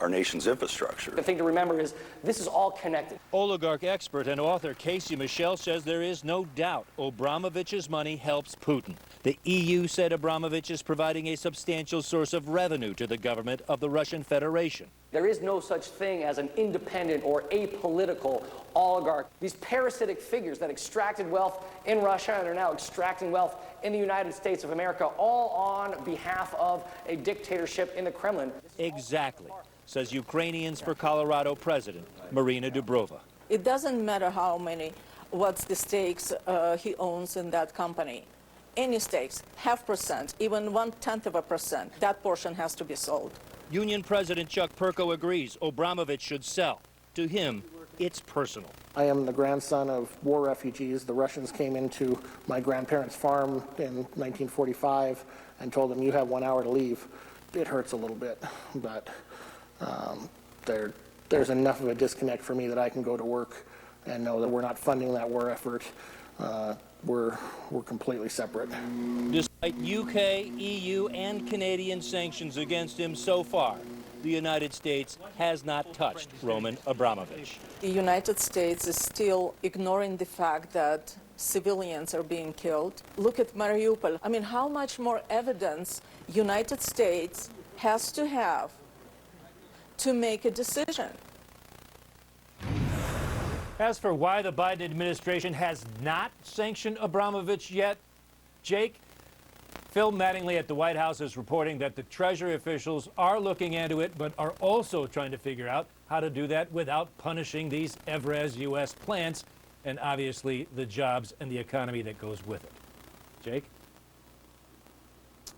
S14: our nation's infrastructure.
S16: The thing to remember is this is all connected.
S2: Oligarch expert and author Casey Michel says there is no doubt Abramovich's money helps Putin. The EU said Abramovich is providing a substantial source of revenue to the government of the Russian Federation.
S16: There is no such thing as an independent or apolitical oligarch. These parasitic figures that extracted wealth in Russia and are now extracting wealth in the United States of America, all on behalf of a dictatorship in the Kremlin.
S2: Exactly, says Ukrainians for Colorado President Marina Dubrova.
S24: It doesn't matter what's the stakes he owns in that company. Any stakes, 0.5%, even 0.1%, that portion has to be sold.
S2: Union President Chuck Perko agrees Abramovich should sell. To him, it's personal.
S4: I am the grandson of war refugees. The Russians came into my grandparents' farm in 1945 and told them, you have 1 hour to leave. It hurts a little bit, but there's enough of a disconnect for me that I can go to work and know that we're not funding that war effort. We're completely separate.
S2: Despite UK, EU, and Canadian sanctions against him so far, the United States has not touched Roman Abramovich.
S24: The United States is still ignoring the fact that civilians are being killed. Look at Mariupol. I mean, how much more evidence United States has to have to make a decision?
S2: As for why the Biden administration has not sanctioned Abramovich yet, Jake, Phil Mattingly at the White House is reporting that the Treasury officials are looking into it, but are also trying to figure out how to do that without punishing these Evraz U.S. plants and obviously the jobs and the economy that goes with it. Jake?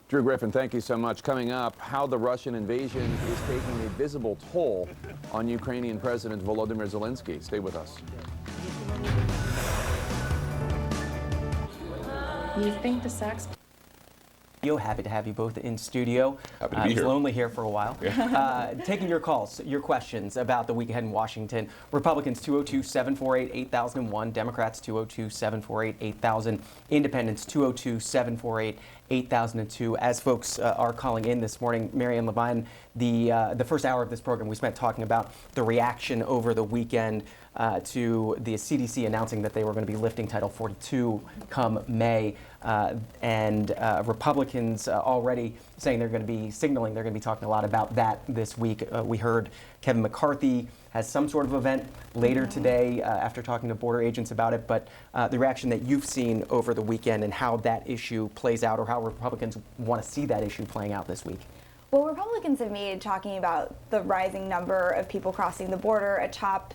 S23: Drew Griffin, thank you so much. Coming up, how the Russian invasion is taking a visible toll on Ukrainian President Volodymyr Zelenskyy. Stay with us.
S26: You think the SIOUX?
S27: Happy to have you both in studio.
S23: Happy to be
S27: I was
S23: here.
S27: lonely here for a while.
S23: Yeah.
S27: Taking your calls, your questions about the week ahead in Washington. Republicans 202-748-8001, Democrats 202-748-8000, Independents 202-748-8002. As folks are calling in this morning, Marianne Levine, the first hour of this program we spent talking about the reaction over the weekend to the CDC announcing that they were going to be lifting Title 42 come May, and Republicans already saying they're going to be signaling they're going to be talking a lot about that this week. We heard Kevin McCarthy has some sort of event later today after talking to border agents about it, but the reaction that you've seen over the weekend and how that issue plays out, or how Republicans want to see that issue playing out this week.
S28: Well, Republicans have made talking about the rising number of people crossing the border a top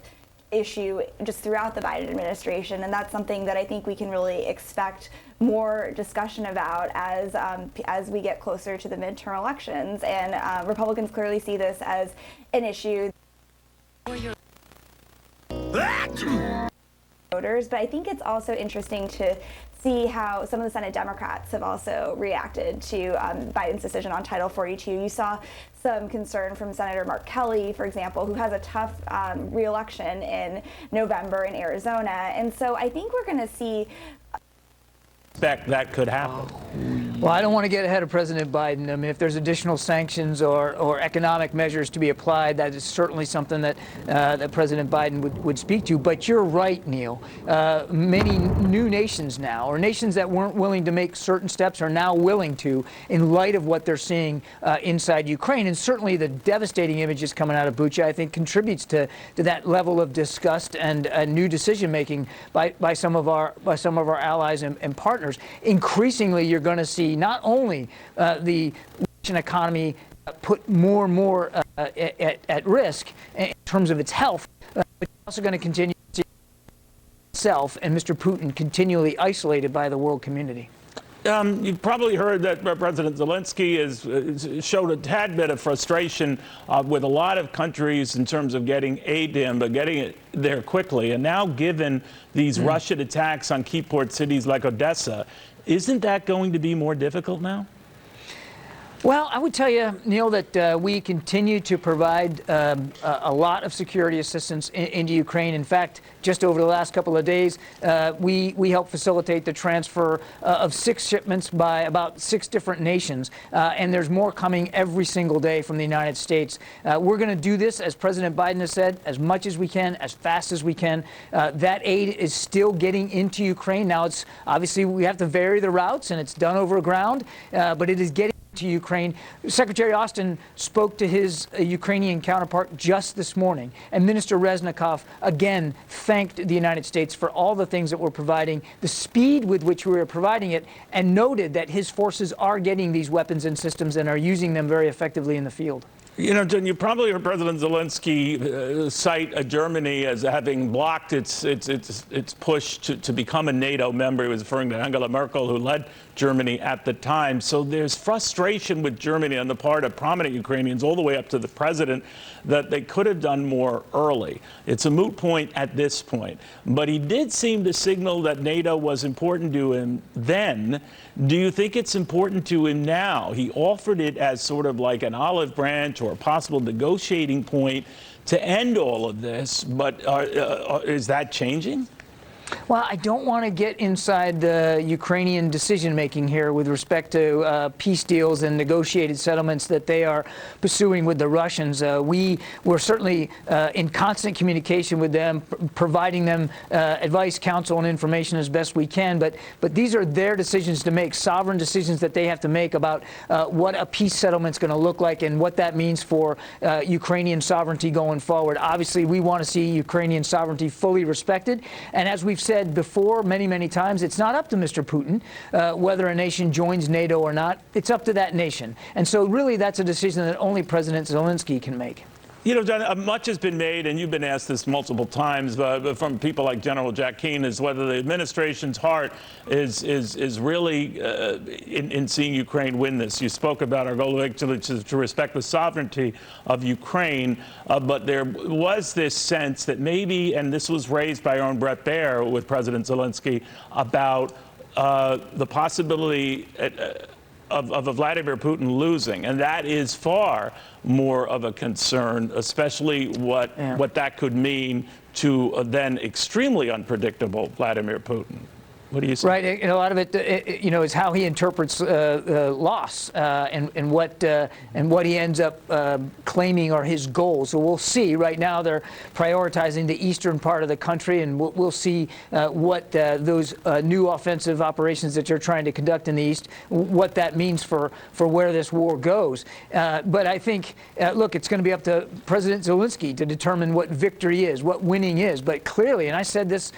S1: issue just throughout the Biden administration, and that's something that I think we can really expect more discussion about as we get closer to the midterm elections. And Republicans clearly see this as an issue. Voters, but I think it's also interesting to see how some of the Senate Democrats have also reacted to Biden's decision on Title 42. You saw some concern from Senator Mark Kelly, for example, who has a tough re-election in November in Arizona. And so I think we're going to see
S3: that could happen.
S7: Well, I don't want to get ahead of President Biden. I mean, if there's additional sanctions or economic measures to be applied, that is certainly something that that President Biden would speak to. But you're right, Neil. Many new nations now, or nations that weren't willing to make certain steps, are now willing to, in light of what they're seeing inside Ukraine. And certainly the devastating images coming out of Bucha, I think, contributes to that level of disgust and new decision making by some of our allies and partners. Increasingly, you're going to see not only the Russian economy put more and more at risk in terms of its health, but you're also going to continue to see itself and Mr. Putin continually isolated by the world community.
S3: You've probably heard that President Zelenskyy has showed a tad bit of frustration with a lot of countries in terms of getting aid to him, but getting it there quickly. And now, given these Russian attacks on key port cities like Odessa, isn't that going to be more difficult now?
S7: Well, I would tell you, Neil, that we continue to provide a lot of security assistance into Ukraine. In fact, just over the last couple of days, we helped facilitate the transfer of 6 shipments by about 6 different nations. And there's more coming every single day from the United States. We're going to do this, as President Biden has said, as much as we can, as fast as we can. That aid is still getting into Ukraine. Now, it's obviously we have to vary the routes, and it's done over ground, but it is getting to Ukraine. Secretary Austin spoke to his Ukrainian counterpart just this morning, and Minister Reznikov again thanked the United States for all the things that we're providing, the speed with which we are providing it, and noted that his forces are getting these weapons and systems and are using them very effectively in the field.
S3: You know, Jen, you probably heard President Zelenskyy cite Germany as having blocked its push to become a NATO member. He was referring to Angela Merkel, who led Germany at the time. So there's frustration with Germany on the part of prominent Ukrainians all the way up to the president that they could have done more early. It's a moot point at this point. But he did seem to signal that NATO was important to him then. Do you think it's important to him now? He offered it as sort of like an olive branch or a possible negotiating point to end all of this, but is that changing?
S7: Well, I don't want to get inside the Ukrainian decision-making here with respect to peace deals and negotiated settlements that they are pursuing with the Russians. We were certainly in constant communication with them, providing them advice, counsel, and information as best we can. But these are their decisions to make, sovereign decisions that they have to make about what a peace settlement is going to look like and what that means for Ukrainian sovereignty going forward. Obviously, we want to see Ukrainian sovereignty fully respected. And as we've said before many times, it's not up to Mr. Putin whether a nation joins NATO or not. It's up to that nation. And so really that's a decision that only President Zelenskyy can make.
S3: You know, John, much has been made, and you've been asked this multiple times from people like General Jack Keane, is whether the administration's heart is really in seeing Ukraine win this. You spoke about our goal actually to respect the sovereignty of Ukraine, but there was this sense that maybe, and this was raised by our own Bret Baier with President Zelenskyy, about the possibility of Vladimir Putin losing, and that is far more of a concern, especially what that could mean to a then extremely unpredictable Vladimir Putin. What do you say?
S7: Right, and a lot of it, is how he interprets loss and what he ends up claiming are his goals. So we'll see. Right now, they're prioritizing the eastern part of the country, and we'll see what those new offensive operations that you're trying to conduct in the east, what that means for where this war goes. But I think, look, it's going to be up to President Zelenskyy to determine what victory is, what winning is. But clearly, and I said this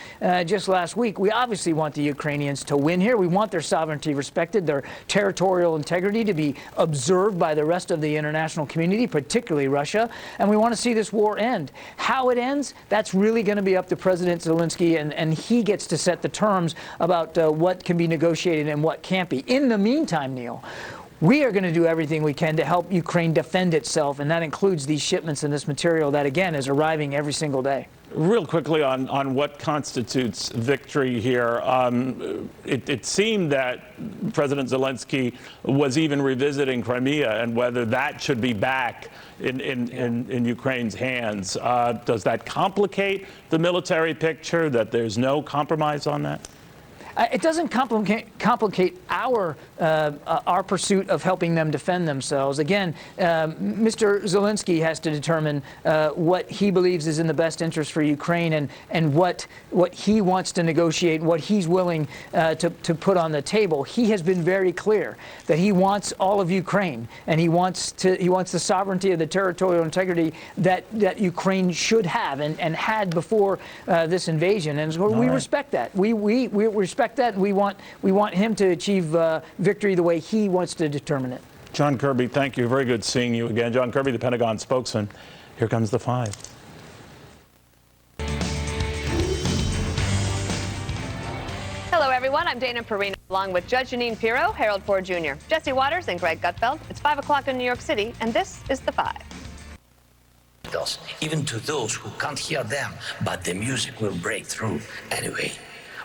S7: just last week, we obviously want the the Ukrainians to win here. We want their sovereignty respected, their territorial integrity to be observed by the rest of the international community, particularly Russia, and we want to see this war end. How it ends, that's really going to be up to President Zelenskyy, and he gets to set the terms about what can be negotiated and what can't be. In the meantime, Neil, we are going to do everything we can to help Ukraine defend itself, and that includes these shipments and this material that, again, is arriving every single day.
S3: Real quickly on what constitutes victory here, it seemed that President Zelenskyy was even revisiting Crimea and whether that should be back in Ukraine's hands. Does that complicate the military picture, that there's no compromise on that?
S7: It doesn't complicate our pursuit of helping them defend themselves. Again, Mr. Zelenskyy has to determine what he believes is in the best interest for Ukraine and what he wants to negotiate, what he's willing to put on the table. He has been very clear that he wants all of Ukraine, and he wants the sovereignty of the territorial integrity that Ukraine should have and had before this invasion. And so we respect that. We respect that. We want him to achieve victory the way he wants to determine it.
S3: John Kirby, thank you. Very good seeing you again. John Kirby, the Pentagon spokesman. Here comes the 5.
S5: Hello, everyone. I'm Dana Perino, along with Judge Janine Pirro, Harold Ford Jr., Jesse Waters, and Greg Gutfeld. It's 5 o'clock in New York City, and this is the 5.
S6: Even to those who can't hear them, but the music will break through anyway.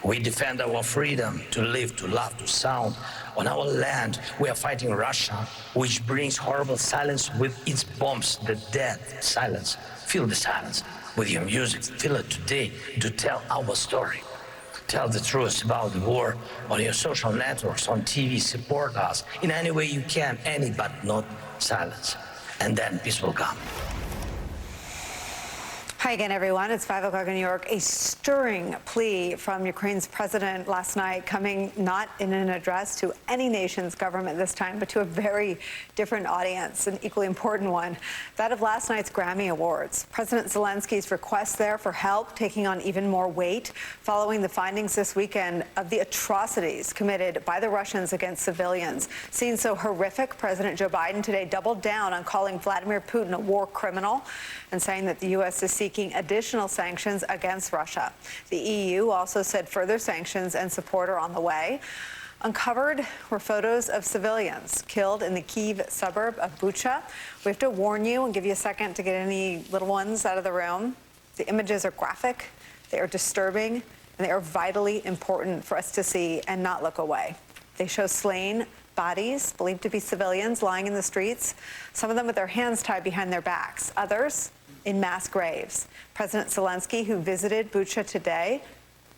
S6: We defend our freedom to live, to love, to sound. On our land, we are fighting Russia, which brings horrible silence with its bombs, the dead silence. Feel the silence with your music. Feel it today to tell our story. Tell the truth about the war on your social networks, on TV. Support us in any way you can, any but not silence. And then peace will come.
S8: Hi again, everyone. It's 5 o'clock in New York. A stirring plea from Ukraine's president last night, coming not in an address to any nation's government this time, but to a very different audience, an equally important one, that of last night's Grammy Awards. President Zelenskyy's request there for help taking on even more weight following the findings this weekend of the atrocities committed by the Russians against civilians. Seen so horrific, President Joe Biden today doubled down on calling Vladimir Putin a war criminal and saying that the U.S. is seeking additional sanctions against Russia. The EU also said further sanctions and support are on the way. Uncovered were photos of civilians killed in the Kyiv suburb of Bucha. We have to warn you and give you a second to get any little ones out of the room. The images are graphic, they are disturbing, and they are vitally important for us to see and not look away. They show slain bodies, believed to be civilians, lying in the streets, some of them with their hands tied behind their backs, others in mass graves. President Zelenskyy, who visited Bucha today,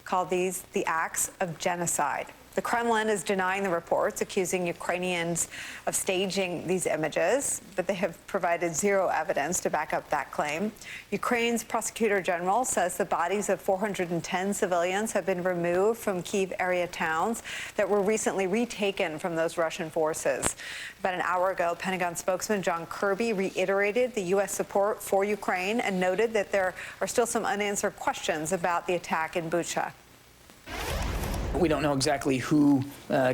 S8: called these the acts of genocide. The Kremlin is denying the reports, accusing Ukrainians of staging these images, but they have provided zero evidence to back up that claim. Ukraine's prosecutor general says the bodies of 410 civilians have been removed from Kyiv area towns that were recently retaken from those Russian forces. About an hour ago, Pentagon spokesman John Kirby reiterated the U.S. support for Ukraine and noted that there are still some unanswered questions about the attack in Bucha.
S7: We don't know exactly who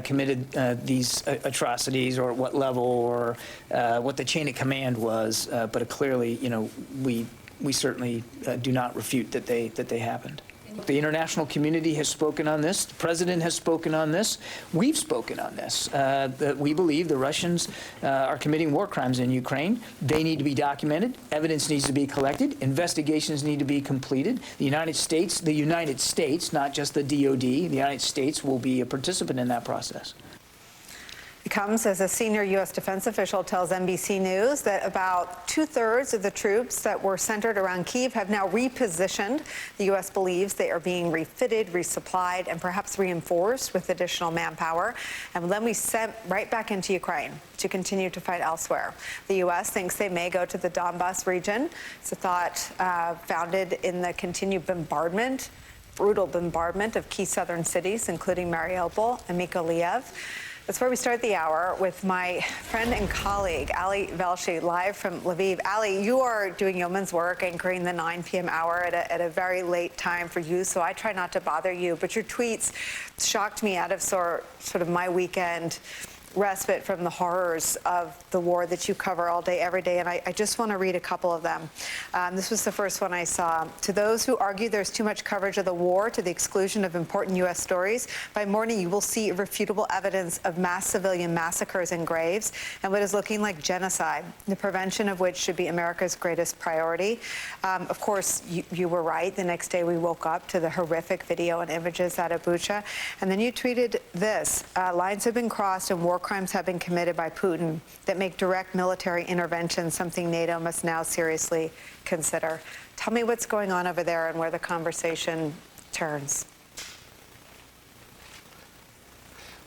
S7: committed these atrocities or at what level or what the chain of command was, but clearly, you know, we certainly do not refute that they happened. The international community has spoken on this. The president has spoken on this. We've spoken on this. That we believe the Russians are committing war crimes in Ukraine. They need to be documented. Evidence needs to be collected. Investigations need to be completed. The United States, not just the DOD, the United States will be a participant in that process.
S8: It comes as a senior U.S. defense official tells NBC News that about 2/3 of the troops that were centered around Kyiv have now repositioned. The U.S. believes they are being refitted, resupplied, and perhaps reinforced with additional manpower. And then we sent right back into Ukraine to continue to fight elsewhere. The U.S. thinks they may go to the Donbas region. It's a thought founded in the continued brutal bombardment of key southern cities, including Mariupol and Mykolaiv. That's where we start the hour with my friend and colleague, Ali Velshi, live from Lviv. Ali, you are doing yeoman's work anchoring the 9 p.m. hour at a very late time for you, so I try not to bother you. But your tweets shocked me out of sort of my weekend respite from the horrors of the war that you cover all day, every day, and I just want to read a couple of them. This was the first one I saw. To those who argue there's too much coverage of the war to the exclusion of important U.S. stories, by morning you will see irrefutable evidence of mass civilian massacres and graves and what is looking like genocide, the prevention of which should be America's greatest priority. Of course, you were right. The next day we woke up to the horrific video and images out of Bucha. And then you tweeted this, lines have been crossed and war crimes have been committed by Putin that make direct military intervention something NATO must now seriously consider. Tell me what's going on over there and where the conversation turns.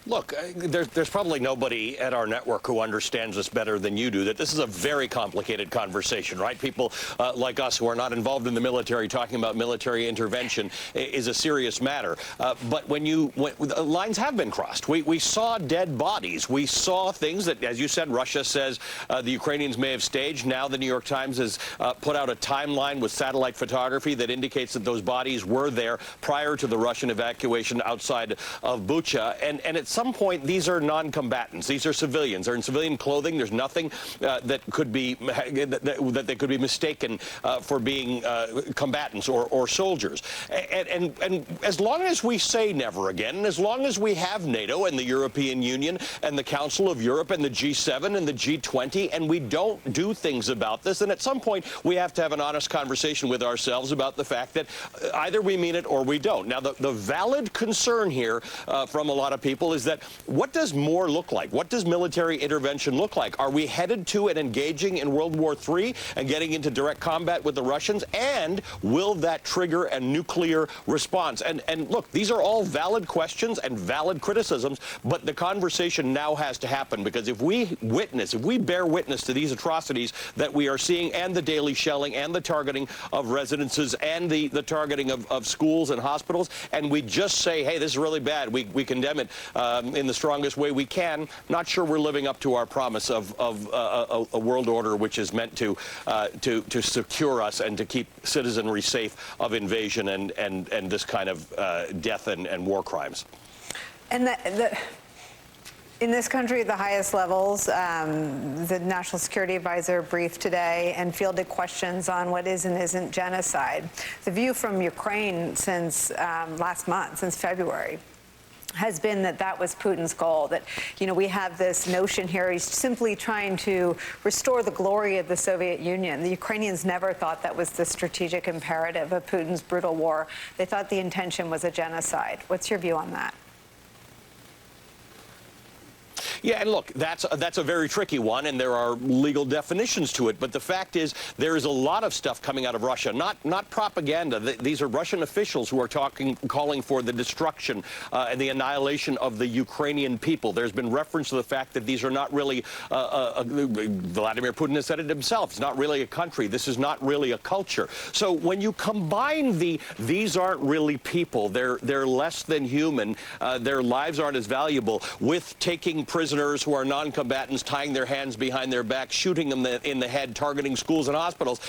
S9: Look, there's probably nobody at our network who understands this better than you do, that this is a very complicated conversation, right? People like us who are not involved in the military talking about military intervention is a serious matter. But when lines have been crossed. We saw dead bodies. We saw things that, as you said, Russia says the Ukrainians may have staged. Now the New York Times has put out a timeline with satellite photography that indicates that those bodies were there prior to the Russian evacuation outside of Bucha. And at some point, these are non-combatants. These are civilians. They're in civilian clothing. There's nothing that could be that they could be mistaken for being combatants or soldiers. And as long as we say never again, and as long as we have NATO and the European Union and the Council of Europe and the G7 and the G20, and we don't do things about this, then at some point we have to have an honest conversation with ourselves about the fact that either we mean it or we don't. Now, the valid concern here from a lot of people is that what does more look like? What does military intervention look like? Are we headed to and engaging in World War III and getting into direct combat with the Russians? And will that trigger a nuclear response? And look, these are all valid questions and valid criticisms, but the conversation now has to happen, because if we bear witness to these atrocities that we are seeing, and the daily shelling and the targeting of residences and the targeting of schools and hospitals, and we just say, hey, this is really bad, we condemn it in the strongest way we can, not sure we're living up to our promise of a world order which is meant to secure us and to keep citizenry safe of invasion and this kind of death and war crimes.
S8: And in this country, at the highest levels, the National Security Advisor briefed today and fielded questions on what is and isn't genocide. The view from Ukraine since last month, since February, has been that was Putin's goal, that, we have this notion here, he's simply trying to restore the glory of the Soviet Union. The Ukrainians never thought that was the strategic imperative of Putin's brutal war. They thought the intention was a genocide. What's your view on that?
S9: Yeah, and look, that's a very tricky one, and there are legal definitions to it. But the fact is, there is a lot of stuff coming out of Russia, not propaganda. These are Russian officials who are calling for the destruction and the annihilation of the Ukrainian people. There's been reference to the fact that these are not really, Vladimir Putin has said it himself, it's not really a country. This is not really a culture. So when you combine these aren't really people, they're less than human, their lives aren't as valuable, with taking prisoners who are non-combatants, tying their hands behind their back, shooting them in the head, targeting schools and hospitals.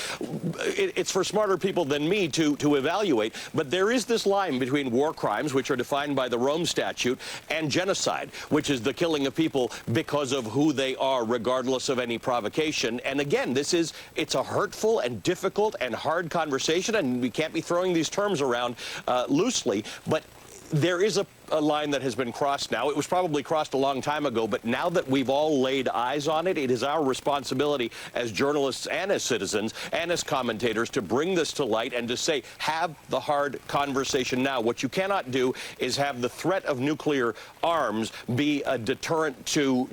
S9: It's for smarter people than me to evaluate, but there is this line between war crimes, which are defined by the Rome Statute, and genocide, which is the killing of people because of who they are, regardless of any provocation. And again, it's a hurtful and difficult and hard conversation, and we can't be throwing these terms around loosely, but there is a line that has been crossed now. It was probably crossed a long time ago, but now that we've all laid eyes on it, it is our responsibility as journalists and as citizens and as commentators to bring this to light and to say, have the hard conversation now. What you cannot do is have the threat of nuclear arms be a deterrent to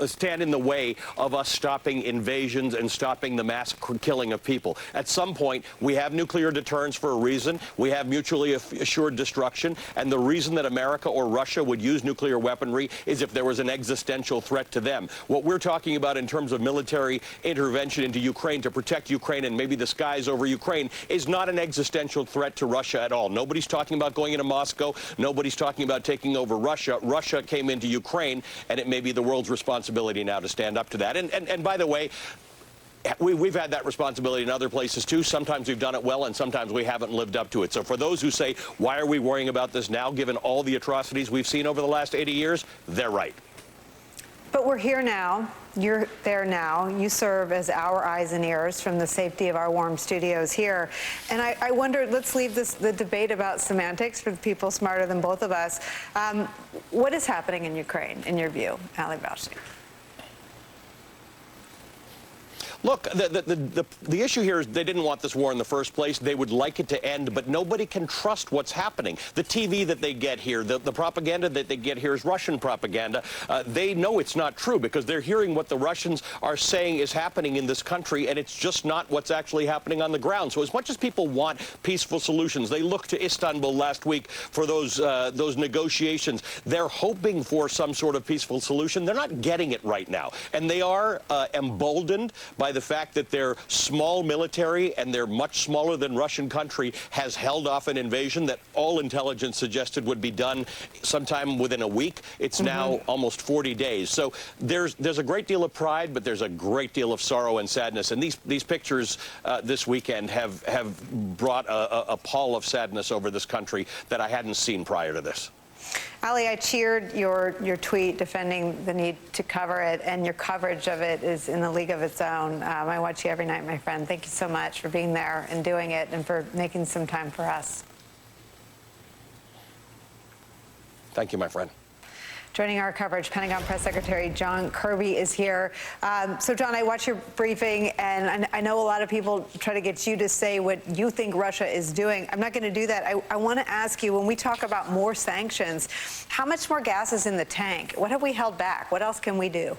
S9: stand in the way of us stopping invasions and stopping the mass killing of people. At some point, we have nuclear deterrence for a reason. We have mutually assured destruction, and the reason reason that America or Russia would use nuclear weaponry is if there was an existential threat to them. What we're talking about in terms of military intervention into Ukraine to protect Ukraine and maybe the skies over Ukraine is not an existential threat to Russia at all. Nobody's talking about going into Moscow. Nobody's talking about taking over Russia. Russia came into Ukraine, and it may be the world's responsibility now to stand up to that. And by the way, we've had that responsibility in other places too. Sometimes we've done it well, and sometimes we haven't lived up to it. So for those who say, why are we worrying about this now, given all the atrocities we've seen over the last 80 years, they're right.
S8: But we're here now. You're there now. You serve as our eyes and ears from the safety of our warm studios here. And I wonder, let's leave the debate about semantics for the people smarter than both of us. What is happening in Ukraine, in your view, Ali Baushi?
S9: Look, the issue here is they didn't want this war in the first place. They would like it to end, but nobody can trust what's happening. The TV that they get here, the propaganda that they get here is Russian propaganda. They know it's not true because they're hearing what the Russians are saying is happening in this country, and it's just not what's actually happening on the ground. So as much as people want peaceful solutions, they look to Istanbul last week for those negotiations. They're hoping for some sort of peaceful solution. They're not getting it right now, and they are emboldened by the fact that their small military and their much smaller than Russian country has held off an invasion that all intelligence suggested would be done sometime within a week. It's now almost 40 days. So there's a great deal of pride, but there's a great deal of sorrow and sadness. And these pictures this weekend have brought a pall of sadness over this country that I hadn't seen prior to this.
S8: Ali, I cheered your tweet defending the need to cover it, and your coverage of it is in a league of its own. I watch you every night, my friend. Thank you so much for being there and doing it and for making some time for us.
S9: Thank you, my friend.
S8: Joining our coverage, Pentagon Press Secretary John Kirby is here. So, John, I watch your briefing, and I know a lot of people try to get you to say what you think Russia is doing. I'm not going to do that. I want to ask you, when we talk about more sanctions, how much more gas is in the tank? What have we held back? What else can we do?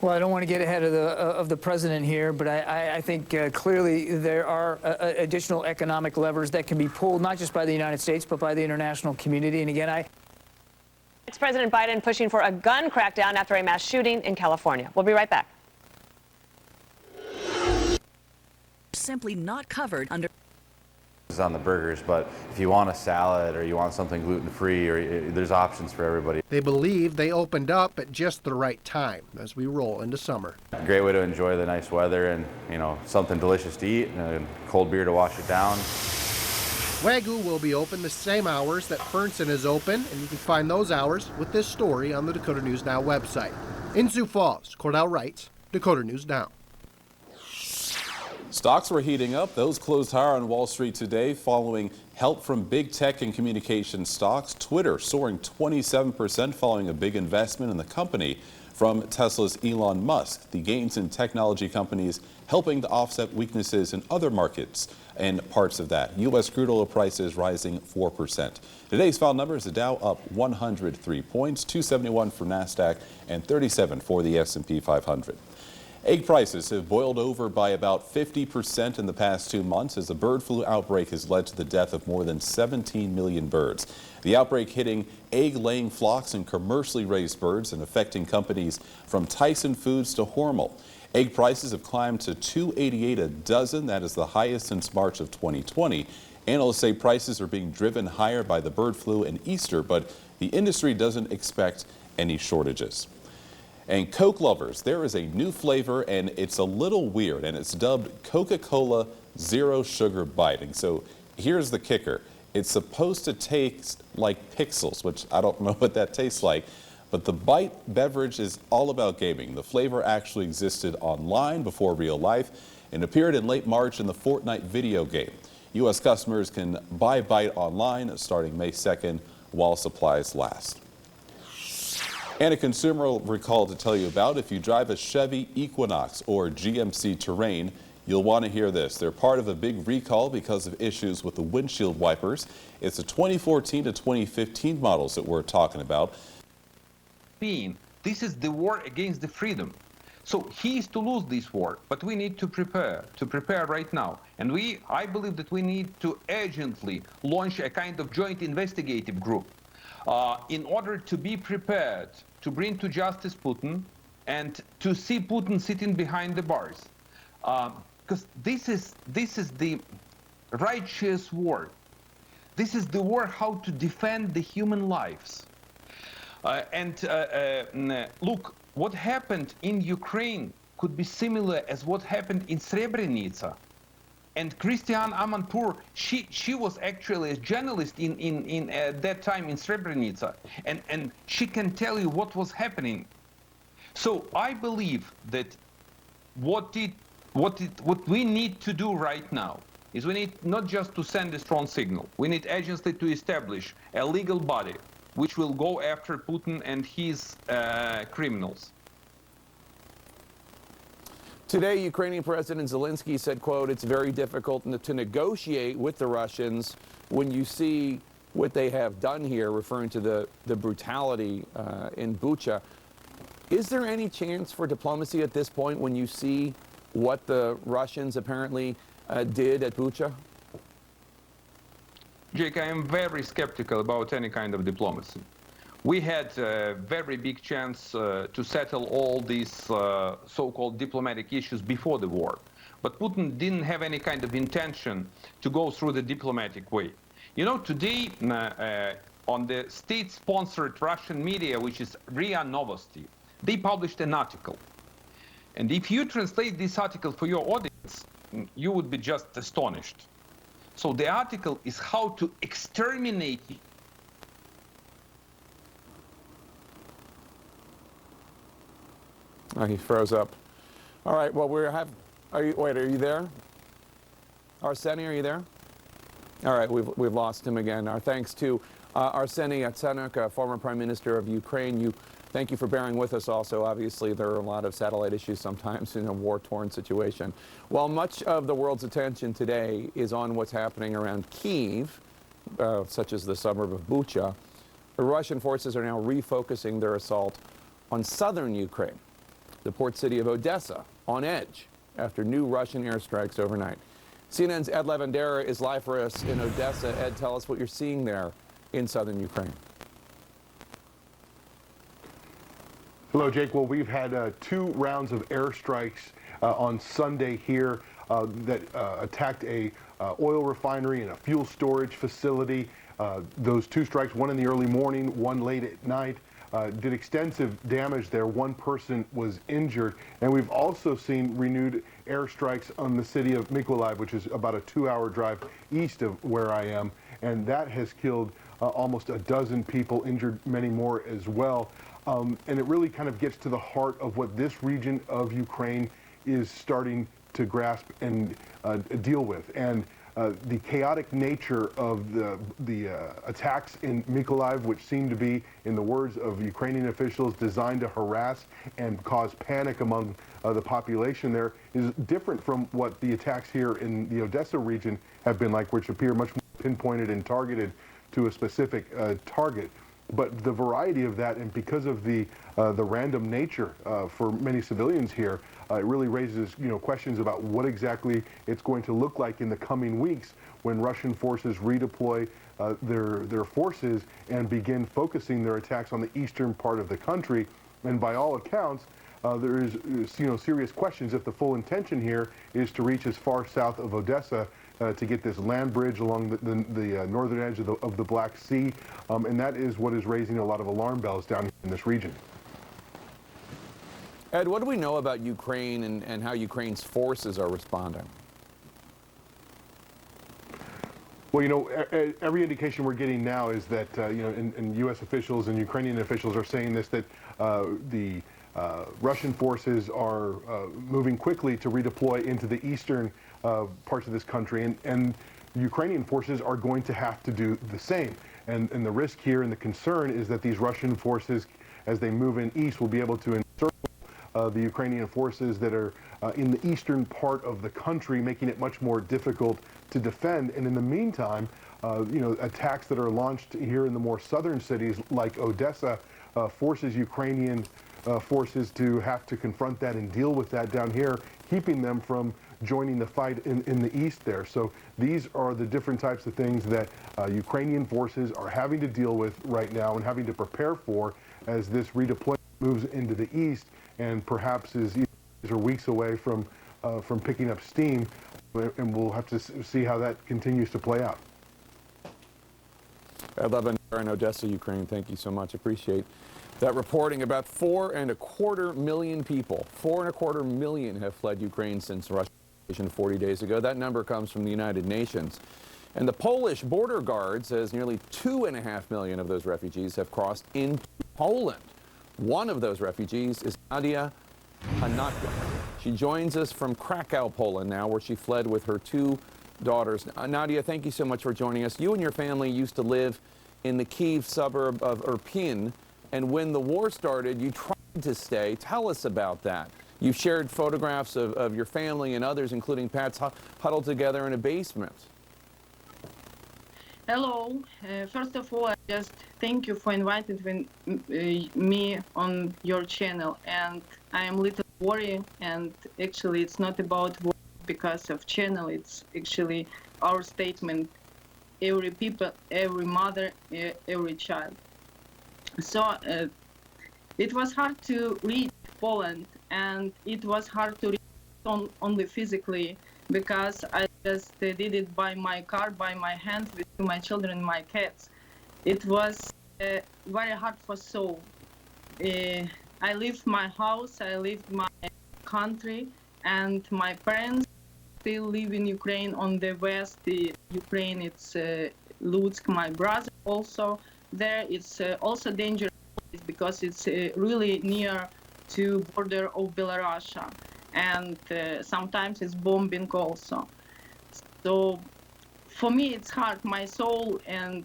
S7: Well, I don't want to get ahead of the president here, but I think clearly there are additional economic levers that can be pulled, not just by the United States, but by the international community. And again,
S5: It's President Biden pushing for a gun crackdown after a mass shooting in California. We'll be right back.
S11: Simply not covered under
S17: on the burgers, but if you want a salad or you want something gluten-free, or there's options for everybody.
S18: They believe they opened up at just the right time as we roll into summer.
S17: A great way to enjoy the nice weather and, you know, something delicious to eat and a cold beer to wash it down.
S18: Wagyu will be open the same hours that Fernson is open, and you can find those hours with this story on the Dakota News Now website. In Sioux Falls, Cordell Wright, Dakota News Now.
S19: Stocks were heating up. Those closed higher on Wall Street today following help from big tech and communication stocks. Twitter soaring 27% following a big investment in the company from Tesla's Elon Musk. The gains in technology companies helping to offset weaknesses in other markets and parts of that. U.S. crude oil prices rising 4%. Today's final numbers, the Dow up 103 points, 271 for NASDAQ and 37 for the S&P 500. Egg prices have boiled over by about 50% in the past 2 months as the bird flu outbreak has led to the death of more than 17 million birds. The outbreak hitting egg-laying flocks and commercially raised birds and affecting companies from Tyson Foods to Hormel. Egg prices have climbed to $2.88 a dozen. That is the highest since March of 2020. Analysts say prices are being driven higher by the bird flu and Easter, but the industry doesn't expect any shortages. And Coke lovers, there is a new flavor, and it's a little weird, and it's dubbed Coca-Cola Zero Sugar Biting. So here's the kicker. It's supposed to taste like pixels, which I don't know what that tastes like, but the Bite beverage is all about gaming. The flavor actually existed online before real life and appeared in late March in the Fortnite video game. U.S. customers can buy Bite online starting May 2nd while supplies last. And a consumer recall to tell you about: if you drive a Chevy Equinox or GMC Terrain, you'll want to hear this. They're part of a big recall because of issues with the windshield wipers. It's the 2014 to 2015 models that we're talking about.
S20: This is the war against the freedom.
S10: So he is to lose this war, but we need to prepare right now. And I believe that we need to urgently launch a kind of joint investigative group in order to be prepared to bring to justice Putin and to see Putin sitting behind the bars. Because this is the righteous war. This is the war how to defend the human lives. Look, what happened in Ukraine could be similar as what happened in Srebrenica. And Christiane Amanpour, she was actually a journalist in that time in Srebrenica, and she can tell you what was happening. So I believe that what we need to do right now is we need not just to send a strong signal, we need urgently to establish a legal body which will go after Putin and his criminals.
S23: Today, Ukrainian President Zelenskyy said, quote, "It's very difficult to negotiate with the Russians when you see what they have done here," referring to the brutality in Bucha. Is there any chance for diplomacy at this point when you see what the Russians apparently did at Bucha?
S10: Jake, I am very skeptical about any kind of diplomacy. We had a very big chance to settle all these so-called diplomatic issues before the war. But Putin didn't have any kind of intention to go through the diplomatic way. You know, today on the state-sponsored Russian media, which is RIA Novosti, they published an article. And if you translate this article for your audience, you would be just astonished. So the article is how to exterminate.
S23: Oh, he froze up. All right, well, are you there? Arseny, are you there? All right, we've lost him again. Our thanks to Arseny Yatsenyuk, former Prime Minister of Ukraine. Thank you for bearing with us also. Obviously, there are a lot of satellite issues sometimes in a war-torn situation. While much of the world's attention today is on what's happening around Kyiv, such as the suburb of Bucha, the Russian forces are now refocusing their assault on southern Ukraine. The port city of Odessa on edge after new Russian airstrikes overnight. CNN's Ed Lavandera is live for us in Odessa. Ed, tell us what you're seeing there in southern Ukraine.
S12: Hello, Jake. Well, we've had 2 rounds of airstrikes on Sunday here that attacked a oil refinery and a fuel storage facility. Those 2 strikes, one in the early morning, one late at night, did extensive damage there. 1 person was injured. And we've also seen renewed airstrikes on the city of Mykolaiv, which is about a 2-hour drive east of where I am. And that has killed almost a dozen people, injured many more as well. And it really kind of gets to the heart of what this region of Ukraine is starting to grasp and deal with. And the chaotic nature of the attacks in Mykolaiv, which seem to be, in the words of Ukrainian officials, designed to harass and cause panic among the population there, is different from what the attacks here in the Odessa region have been like, which appear much more pinpointed and targeted to a specific target. But the variety of that, and because of the random nature for many civilians here, it really raises questions about what exactly it's going to look like in the coming weeks when Russian forces redeploy their forces and begin focusing their attacks on the eastern part of the country. And by all accounts, there is serious questions if the full intention here is to reach as far south of Odessa to get this land bridge along the northern edge of the Black Sea, and that is what is raising a lot of alarm bells down here in this region.
S23: Ed, what do we know about Ukraine and how Ukraine's forces are responding?
S12: Well, every indication we're getting now is that, and U.S. officials and Ukrainian officials are saying this, that the Russian forces are moving quickly to redeploy into the eastern parts of this country, and Ukrainian forces are going to have to do the same. And the risk here and the concern is that these Russian forces, as they move in east, will be able to encircle the Ukrainian forces that are in the eastern part of the country, making it much more difficult to defend. And in the meantime, attacks that are launched here in the more southern cities like Odessa forces Ukrainian forces to have to confront that and deal with that down here, keeping them from joining the fight in the east there. So these are the different types of things that Ukrainian forces are having to deal with right now and having to prepare for as this redeployment moves into the east and perhaps is weeks away from picking up steam, and we'll have to see how that continues to play out.
S23: Levin in Odessa, Ukraine, thank you so much. Appreciate that reporting. About 4.25 million people, 4.25 million have fled Ukraine since Russia's invasion 40 days ago. That number comes from the United Nations. And the Polish border guard says nearly 2.5 million of those refugees have crossed into Poland. One of those refugees is Nadia Hanatka. She joins us from Krakow, Poland now, where she fled with her 2 daughters. Nadia, thank you so much for joining us. You and your family used to live in the Kyiv suburb of Irpin, and when the war started, you tried to stay. Tell us about that. You've shared photographs of your family and others, including Pat's, huddled together in a basement.
S13: Hello. First of all, I just thank you for inviting me on your channel. And I am a little worried, and actually it's not about war because of channel. It's actually our statement, every people, every mother, every child. So it was hard to reach Poland, and it was hard to reach only physically, because I just did it by my car, by my hands, with my children and my cats. It was very hard for soul. I left my house, I left my country, and my parents still live in Ukraine on the west. Ukraine, it's Lutsk, my brother also there. It's also dangerous because it's really near to border of Belarus, and sometimes it's bombing also. So for me it's hard. My soul and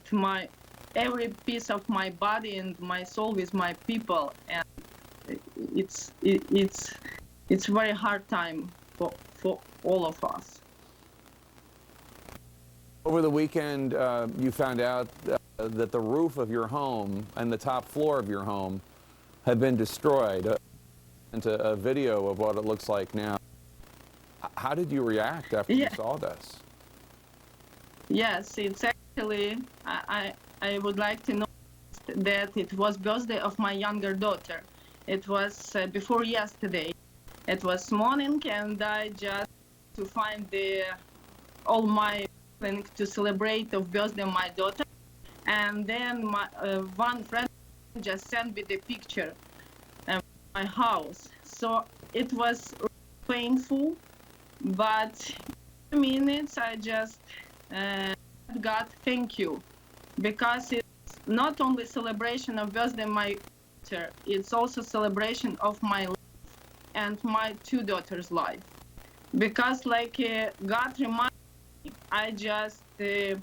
S13: every piece of my body and my soul with my people, and it's very hard time for all of us.
S23: Over the weekend, you found out that the roof of your home and the top floor of your home have been destroyed. Into a video of what it looks like now. How did you react after you saw this?
S13: Yes, it's actually, I would like to know that it was birthday of my younger daughter. It was before yesterday. It was morning, and I just to find all my things to celebrate of birthday of my daughter. And then my one friend just sent me the picture of my house. So it was painful, but in 2 minutes I just God thank you, because it's not only celebration of birthday of my daughter, it's also celebration of my life and my 2 daughters' life. Because like God reminded me, I just survived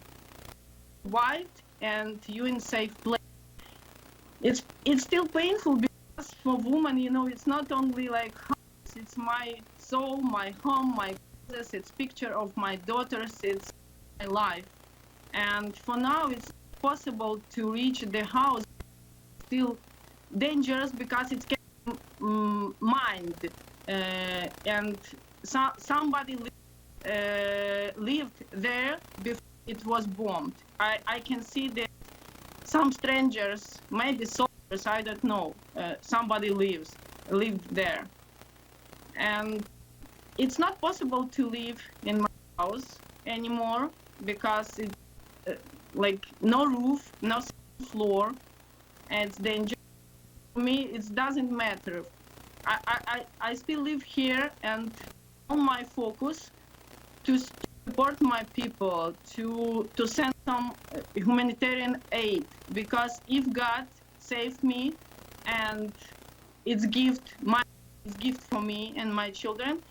S13: and you in safe place. It's still painful because for women, you know, it's not only like house, it's my soul, my home, my business, it's picture of my daughters, it's my life. And for now, it's possible to reach the house. Still dangerous because it's mined, and somebody lived there before it was bombed. I can see that some strangers, maybe soldiers, I don't know, somebody lived there. And it's not possible to live in my house anymore because it's like no roof, no floor, and it's dangerous. For me, it doesn't matter. I still live here, and all my focus to support my people, to send some humanitarian aid, because if God saved me and it's gift for me and my children,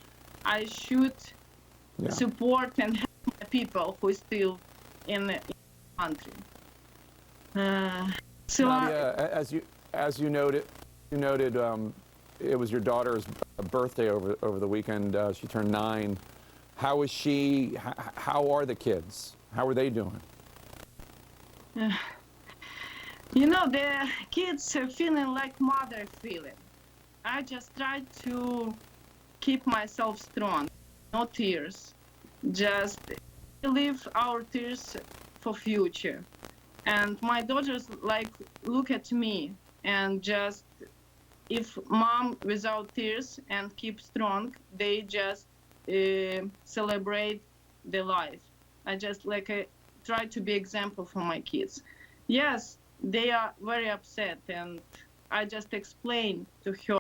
S13: I should support and help my people who are still in the country. So
S23: Nadia, as you noted, it was your daughter's birthday over the weekend. She turned 9. How is she? How are the kids? How are they doing?
S13: You know, the kids are feeling like mother feeling. I just try to keep myself strong, no tears. Just leave our tears for future. And my daughters like look at me and just, if mom without tears and keep strong, they just celebrate the life. I just try to be example for my kids. Yes, they are very upset, and I just explain to her